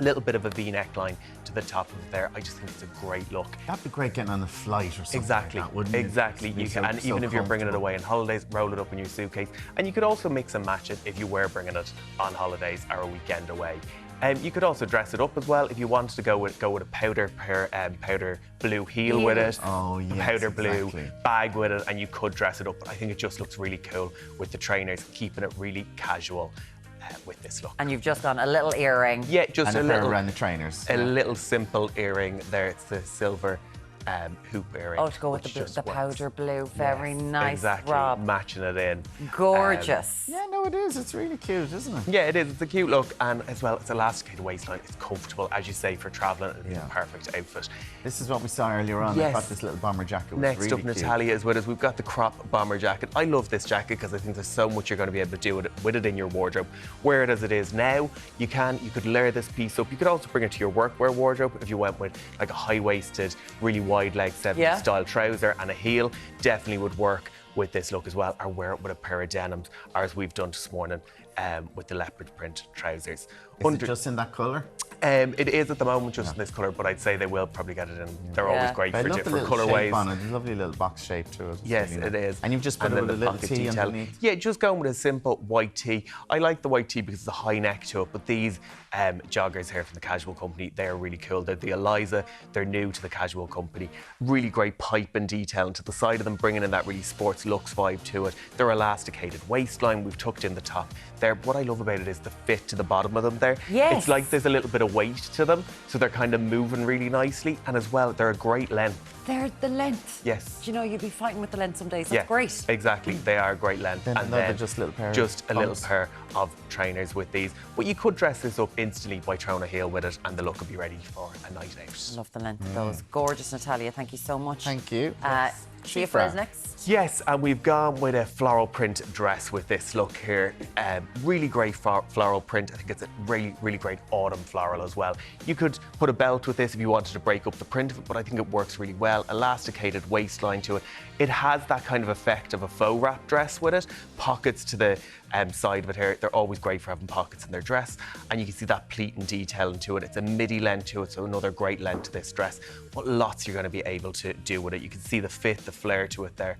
A little bit of a V neckline to the top of it there. I just think it's a great look. That'd be great getting on a flight or something. Exactly, like that, wouldn't it? exactly. You can, and even if you're bringing it away on holidays, roll it up in your suitcase. And you could also mix and match it if you were bringing it on holidays or a weekend away. You could also dress it up as well if you wanted to go with a powder blue heel with it, a powder blue bag with it, and you could dress it up. But I think it just looks really cool with the trainers, keeping it really casual with this look. And you've just done a little earring. Yeah, just and a little around the trainers. A little simple earring there. It's the silver hoop earring. Oh, to go with the powder blue. Very nice, exactly. Rob. Matching it in. Gorgeous. Yeah, no, it is. It's really cute, isn't it? Yeah, it is. It's a cute look, and as well, it's elasticated waistline. It's comfortable, as you say, for travelling. It's a perfect outfit. This is what we saw earlier on. Yes. I thought this little bomber jacket was Next really up, cute. Natalia is with us. We've got the crop bomber jacket. I love this jacket because I think there's so much you're going to be able to do with it in your wardrobe. Wear it as it is now. You could layer this piece up. You could also bring it to your workwear wardrobe if you went with like a high-waisted, really wide leg 70s style trouser and a heel. Definitely would work with this look as well, or wear it with a pair of denims, or as we've done this morning with the leopard print trousers. Is it just in that colour? It is at the moment just in this colour, but I'd say they will probably get it in. They're always great for different colourways. On it. There's a lovely little box shape to it. Yes, it is. And you've just put it with a little tee underneath. Yeah, just going with a simple white tee. I like the white tee because it's a high neck to it, but these joggers here from the Casual company, they're really cool. They're the Eliza. They're new to the Casual company. Really great pipe and detail into the side of them, bringing in that really sports looks vibe to it. They're elasticated waistline. We've tucked in the top there. What I love about it is the fit to the bottom of them there. Yes. It's like there's a little bit of weight to them, so they're kind of moving really nicely, and as well, they're a great length. They're the length. Yes. Do you know, you'd be fighting with the length some days. That's great. Exactly. They are a great length. Then and another then just little pair little pair of trainers with these. But you could dress this up instantly by throwing a heel with it, and the look will be ready for a night out. Love the length of those. Gorgeous, Natalia. Thank you so much. Thank you. Shia for us next. Yes, and we've gone with a floral print dress with this look here. Really great floral print. I think it's a really, really great autumn floral as well. You could put a belt with this if you wanted to break up the print of it, but I think it works really well. Elasticated waistline to it. It has that kind of effect of a faux wrap dress with it. Pockets to the side of it here. They're always great for having pockets in their dress, and you can see that pleat and detailing to it. It's a midi length to it, so another great length to this dress. What lots you're going to be able to do with it. You can see the fit, the flare to it there.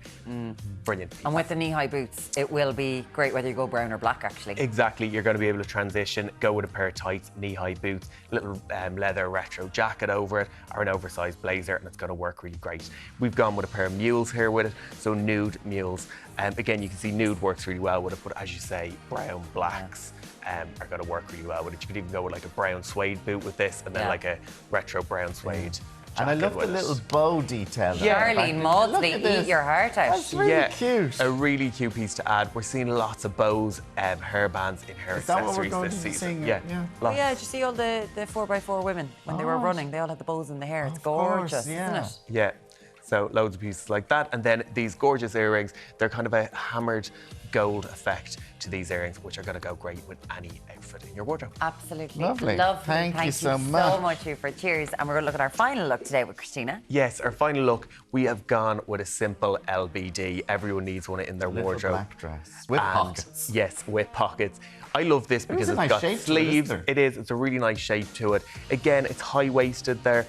Brilliant. And with the knee-high boots, it will be great whether you go brown or black, actually. Exactly. You're going to be able to transition, go with a pair of tights, knee-high boots, little leather retro jacket over it, or an oversized blazer, and it's going to work really great. We've gone with a pair of mules here with it, so nude mules. Again, you can see nude works really well with it, but as you say, brown, blacks are going to work really well with it. You could even go with like a brown suede boot with this, and then like a retro brown suede. And I love the little bow detail. Darlene Maudsley, eat your heart out. That's really cute. A really cute piece to add. We're seeing lots of bows, hairbands in her accessories this season. Yeah. Lots. Yeah, did you see all the 4x4 women when they were running? They all had the bows in the hair. It's gorgeous, isn't it? Yeah. So loads of pieces like that. And then these gorgeous earrings, they're kind of a hammered gold effect to these earrings, which are going to go great with any outfit in your wardrobe. Absolutely. Lovely. Thank you so much, Hubert. Cheers. And we're going to look at our final look today with Christina. Yes, our final look, we have gone with a simple LBD. Everyone needs one in their wardrobe. Black dress with pockets. Yes, with pockets. I love this because it's nice got shape sleeves. to it, It is. It's a really nice shape to it. Again, it's high-waisted there.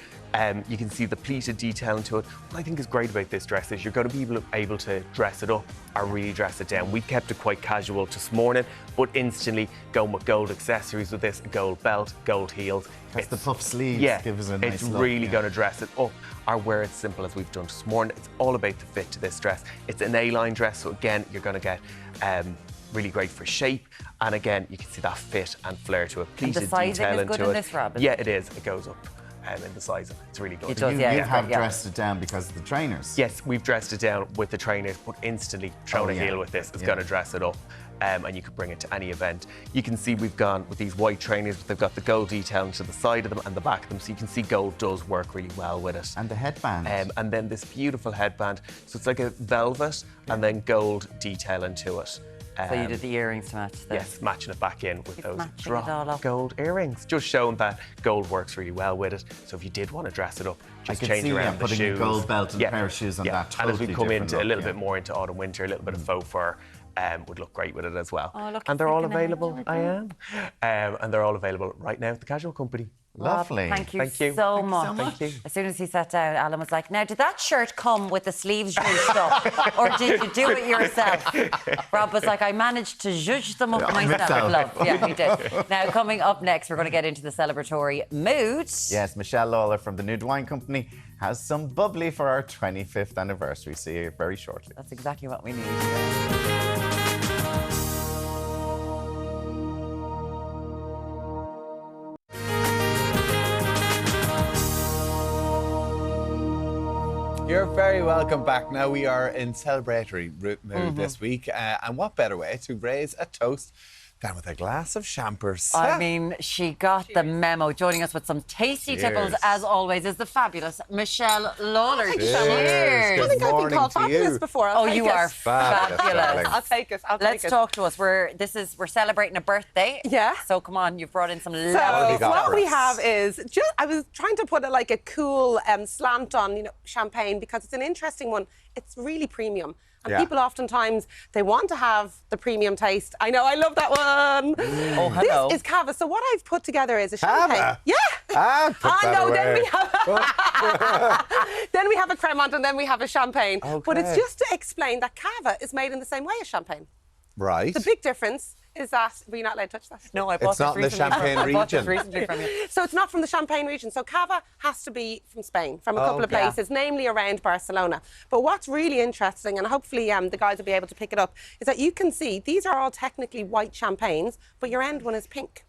You can see the pleated detailing to it. What I think is great about this dress is you're going to be able to dress it up or really dress it down. We kept it quite casual this morning, but instantly going with gold accessories with this, a gold belt, gold heels. It's the puff sleeves give us a nice it's look, really going to dress it up or wear it simple as we've done this morning. It's all about the fit to this dress. It's an A-line dress, so again, you're going to get really great for shape, and again, you can see that fit and flare to it. Pleated detailing to it. And the sizing is good in this, Rob? Yeah, it is. It goes up. In the sizing. It's really good. It does, you have dressed it down because of the trainers. Yes, we've dressed it down with the trainers, but instantly thrown a heel with this. It's going to dress it up. And you could bring it to any event. You can see we've gone with these white trainers, but they've got the gold detailing to the side of them and the back of them, so you can see gold does work really well with it. And the headband. And then this beautiful headband. So it's like a velvet and then gold detailing to it. So you did the earrings to match the... Yes, matching it back in with those drop gold earrings. Just showing that gold works really well with it. So if you did want to dress it up, just change around the shoes. Putting a gold belt and a pair of shoes on that. And as we come into a little bit more into autumn, winter, a little bit of faux fur would look great with it as well. Oh, look, and they're all available. I am. And they're all available right now at the Casual Company. Lovely. Thank you so much. Thank you. As soon as he sat down, Alan was like, now, did that shirt come with the sleeves zhuzhed up? Or did you do it yourself? Rob was like, I managed to zhuzh them up myself, love. Yeah, he did. Now, coming up next, we're going to get into the celebratory mood. Yes, Michelle Lawler from the Nude Wine Company has some bubbly for our 25th anniversary. See you very shortly. That's exactly what we need. You're very welcome back. Now we are in celebratory mood this week, and what better way to raise a toast than with a glass of champers. I mean, she got the memo. Joining us with some tasty tipples, as always, is the fabulous Michelle Lawler. Thank you so much. I think I've been called fabulous before. Oh, you are fabulous. I'll take it. Let's talk to us. We're celebrating a birthday. Yeah. So come on, you've brought in some So what we have is I was trying to put like a cool slant on, champagne, because it's an interesting one. It's really premium. And people oftentimes, they want to have the premium taste. I know, I love that one. Oh, hello. This is Cava. So what I've put together is a champagne. Cava? Yeah. Then we have a Cremant and then we have a champagne. Okay. But it's just to explain that Cava is made in the same way as champagne. Right. The big difference is that, were you not allowed to touch that? No, I bought it's not in the Champagne region. Recently from you. So it's not from the Champagne region. So Cava has to be from Spain, from a couple of places, namely around Barcelona. But what's really interesting, and hopefully the guys will be able to pick it up, is that you can see these are all technically white champagnes, but your end one is pink.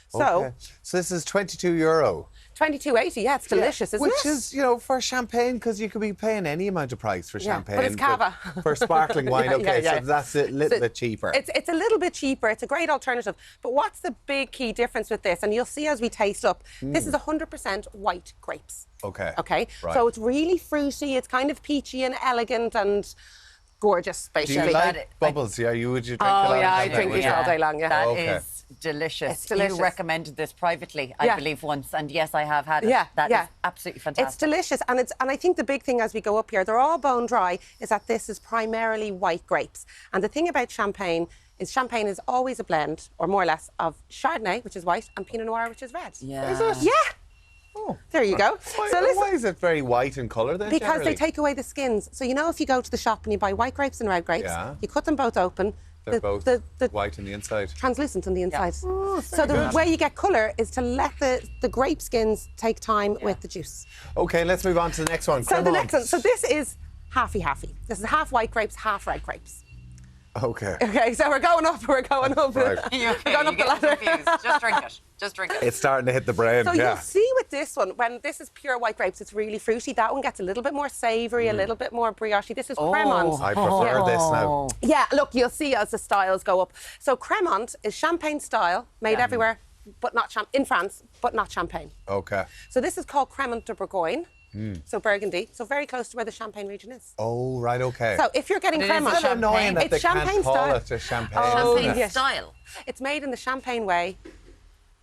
So this is €22. $22.80, yeah, it's delicious, isn't it? Which is, for champagne, because you could be paying any amount of price for champagne. But it's Cava. For sparkling wine, so that's a little bit cheaper. It's a little bit cheaper. It's a great alternative. But what's the big key difference with this? And you'll see as we taste up, this is 100% white grapes. Okay. Okay? Right. So it's really fruity, it's kind of peachy and elegant and gorgeous, basically. Do you like bubbles? Would you drink it all day long? I drink these all day long, yeah. That is delicious. It's delicious. You recommended this privately, I believe, once, and yes, I have had it. That is absolutely fantastic. It's delicious, and I think the big thing as we go up here, they're all bone dry, is that this is primarily white grapes. And the thing about champagne, is champagne is always a blend, or more or less, of Chardonnay, which is white, and Pinot Noir, which is red. Yeah. Is it? Yeah. Oh. There you go. Why is it very white in colour then? Because generally? they take away the skins. So you know, if you go to the shop and you buy white grapes and red grapes, you cut them both open. They're both white on the inside. Translucent on the inside. Yeah. Oh, so the good. way you get colour is to let the grape skins take time with the juice. Okay, let's move on to the next one. So the Cremant. next one. So this is halfy. This is half white grapes, half red grapes. Okay. Okay, so we're going up. We're going up. Right. We're going up the ladder. Just drink it. Just drink it. It's starting to hit the brain. So yeah. you'll see with this one, when this is pure white grapes, it's really fruity. That one gets a little bit more savoury, a little bit more brioche. This is Cremant. I prefer this now. Yeah, look, you'll see as the styles go up. So Cremant is champagne style, made everywhere, but not in France, but not champagne. Okay. So this is called Cremant de Bourgogne. So Burgundy, so very close to where the Champagne region is. Oh, right, okay. So if you're getting Cremant, It's annoying that they champagne can't call style. it a champagne. Champagne style. It's made in the Champagne way,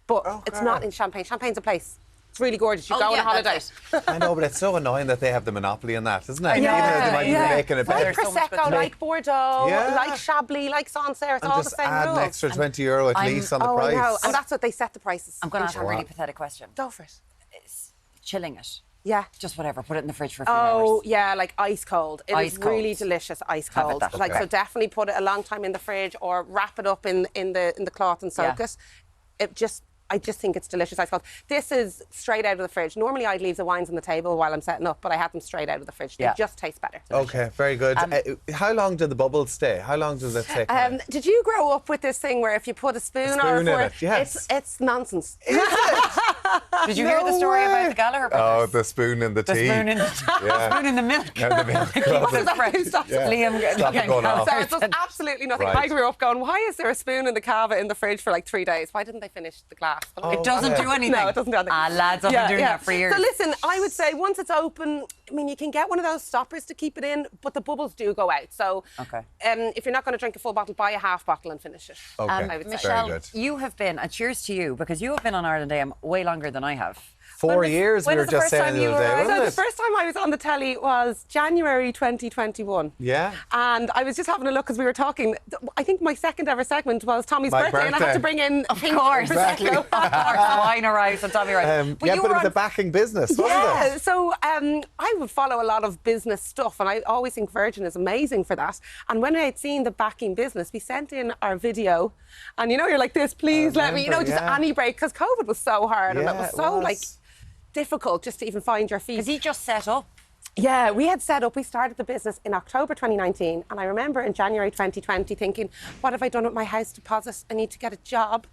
but it's not in Champagne. Champagne's a place. It's really gorgeous. You go on a holiday. I know, but it's so annoying that they have the monopoly on that, isn't it? Yeah, Even though they might be making it better. Like Prosecco, like Bordeaux, Yeah. like Chablis, like Sancerre. It's And all the just same add rules. an extra €20 at least on the price. I know. And that's what they set the prices. I'm going to in ask a Champagne. really pathetic question. Go for it. It's chilling it. Yeah. Just whatever. Put it in the fridge for a few hours. Oh, yeah, like ice cold. It is Ice cold. really delicious ice Have it cold. that Like, way. so definitely put it a long time in the fridge or wrap it up in the cloth and soak it. I just think it's delicious ice cold. This is straight out of the fridge. Normally I'd leave the wines on the table while I'm setting up, but I had them straight out of the fridge. They just taste better. Okay, very good. How long do the bubbles stay? How long does it take? Did you grow up with this thing where if you put a spoon or a spoon in fork, it, yes. it's nonsense. Did you hear the story about the Gallagher brothers? Oh, the spoon in the tea. spoon in the Yeah. spoon in the milk. Yeah, the milk. Stop Yeah. Liam, Stop it going off. So it does absolutely nothing. Right. I grew up going, why is there a spoon in the cava in the fridge for like 3 days? Why didn't they finish the glass? It doesn't do anything. No, it doesn't do anything. Lads, I've been doing that for years. So listen, I would say once it's open, I mean, you can get one of those stoppers to keep it in, but the bubbles do go out. So if you're not going to drink a full bottle, buy a half bottle and finish it. Okay. I would say. Michelle, you have been, and cheers to you, because you have been on Ireland AM way longer than I have. 4 years, we When were was the just first saying time the you other were day, around? wasn't So it? the first time I was on the telly was January 2021. Yeah. And I was just having a look as we were talking. I think my second ever segment was Tommy's My birthday, and I had birthday. to bring in Of course. Exactly. Of course, wine arrives and Tommy arrives. But it was a backing business, wasn't Yeah, it? so I would follow a lot of business stuff, and I always think Virgin is amazing for that. And when I had seen the backing business, we sent in our video, and you're like this, please let me, just any break, because COVID was so hard, and it was so difficult just to even find your feet. Because he just set up. Yeah, we started the business in October 2019, and I remember in January 2020 thinking, what have I done with my house deposit? I need to get a job.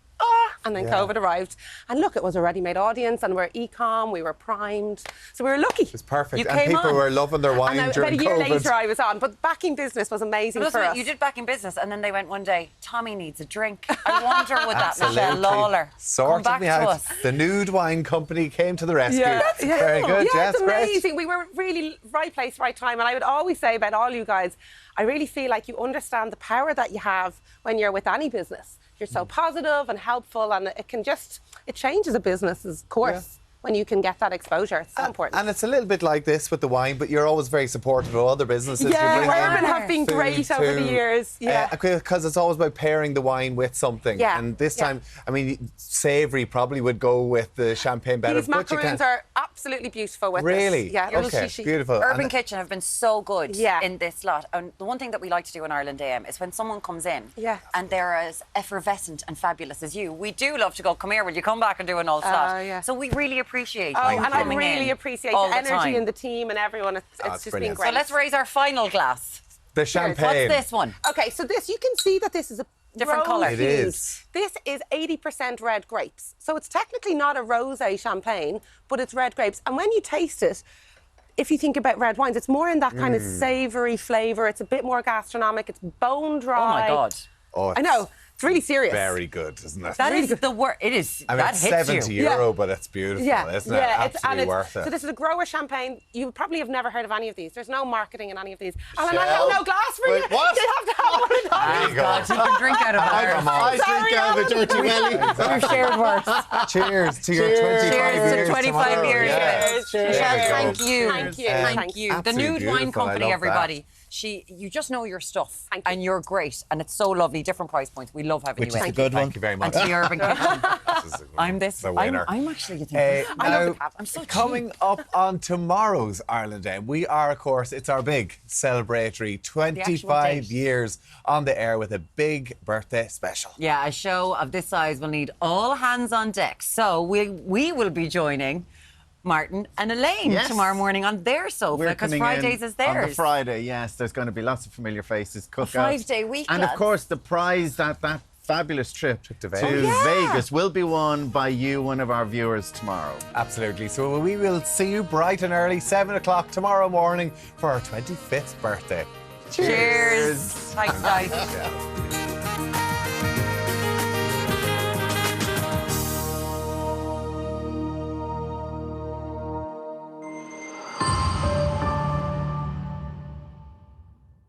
And then COVID arrived. And look, it was a ready-made audience, and we're e-com, we were primed. So we were lucky. It was perfect. You and came people on. were loving their wine And during about a year COVID. later I was on. But backing business was amazing But for us. you did backing business, and then they went one day, Tommy needs a drink. I wonder would that Absolutely. Michelle Lawler come Sorted back me to out. us. The nude wine company came to the rescue. That's Very good. Yeah, Yes, it's great. amazing. We were really right place, right time. And I would always say about all you guys, I really feel like you understand the power that you have when you're with any business. You're so positive and helpful, and it changes a business's course when you can get that exposure. It's so important. And it's a little bit like this with the wine, but you're always very supportive of other businesses. Yeah, You bring in women have been food great over the too. years. Yeah. Because it's always about pairing the wine with something. Yeah, And this yeah. time, I mean, savoury probably would go with the champagne better. These but you macaroons can are absolutely beautiful with Really? this. Yeah, Okay, beautiful. Urban And- Kitchen have been so good in this lot. And the one thing that we like to do in Ireland AM is when someone comes in and they're as effervescent and fabulous as you, we do love to go, come here, will you come back and do an old slot? yeah. So we really appreciate Oh, you and I coming really in appreciate all the energy time. in the team and everyone. It's just been brilliant. great. So let's raise our final glass. The champagne. What's this one? Okay, so this, you can see that this is a Different rose colour. It hued. is. This is 80% red grapes. So it's technically not a rosé champagne, but it's red grapes. And when you taste it, if you think about red wines, it's more in that kind of savoury flavour. It's a bit more gastronomic. It's bone dry. Oh my God. Oh, I know. It's really serious. Very good, isn't it? That is the word. It is. I mean, that it's hits €70, you. but it's beautiful, Yeah, isn't it? yeah, Absolutely worth it. So this is a grower champagne. You probably have never heard of any of these. There's no marketing in any of these. And I have no glass for you. Wait, what? You have to have one of those. There you go. God, you can drink out of ours. I drink out of a dirty welly. We've shared words. Cheers to your 25 Cheers years to 25 tomorrow. years. Yes. Cheers. Michelle, There you thank go. you. Thank you. Thank Thank you. The Absolutely Nude Wine beautiful. I Company, love that. everybody. You just know your stuff, and you're great, and it's so lovely. Different price points. We love having Which you is in. a good one. Thank you very much. And to the Urban Kitchen. I'm the winner. I'm actually. I love Now, the cap. I'm so coming up on tomorrow's Ireland Day, we are, of course, it's our big celebratory 25 years on the air with a big birthday special. Yeah, a show of this size will need all hands on deck. So we will be joining Martin and Elaine tomorrow morning on their sofa, because Fridays is theirs. On the Friday, yes, there's going to be lots of familiar faces, cookouts. A 5-day week, and lads. of course, the prize, that fabulous trip to Vegas will be won by you, one of our viewers, tomorrow. Absolutely. So we will see you bright and early, 7 o'clock tomorrow morning for our 25th birthday. Cheers. Thanks, guys.